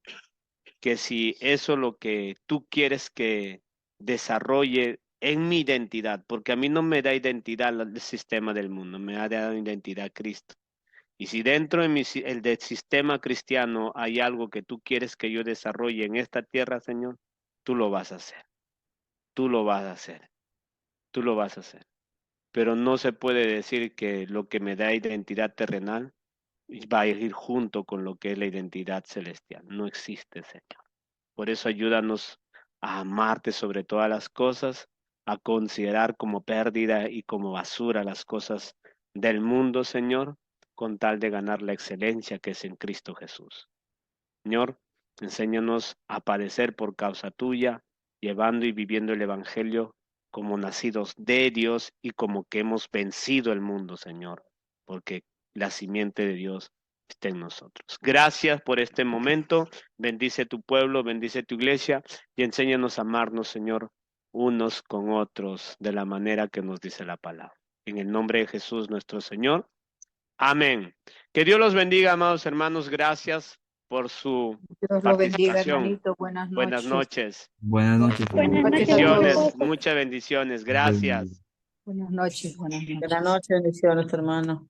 que si eso es lo que tú quieres que desarrolle en mi identidad, porque a mí no me da identidad el sistema del mundo, me ha dado identidad Cristo. Y si dentro de el del sistema cristiano hay algo que tú quieres que yo desarrolle en esta tierra, Señor, tú lo vas a hacer, tú lo vas a hacer, tú lo vas a hacer. Pero no se puede decir que lo que me da identidad terrenal va a ir junto con lo que es la identidad celestial. No existe, Señor. Por eso ayúdanos a amarte sobre todas las cosas, a considerar como pérdida y como basura las cosas del mundo, Señor, con tal de ganar la excelencia que es en Cristo Jesús. Señor, enséñanos a padecer por causa tuya, llevando y viviendo el Evangelio como nacidos de Dios y como que hemos vencido el mundo, Señor, porque la simiente de Dios está en nosotros. Gracias por este momento. Bendice tu pueblo, bendice tu iglesia y enséñanos a amarnos, Señor, unos con otros de la manera que nos dice la palabra. En el nombre de Jesús nuestro Señor. Amén. Que Dios los bendiga, amados hermanos. Gracias por su Dios lo bendiga, participación. hermanito. Buenas Buenas noches. noches. Buenas noches, Buenas hermano. Noches a Bendiciones, todos. muchas bendiciones. Dios bendiga. Gracias. Buenas noches, buenas noches. Buenas noches, bendiciones, hermano.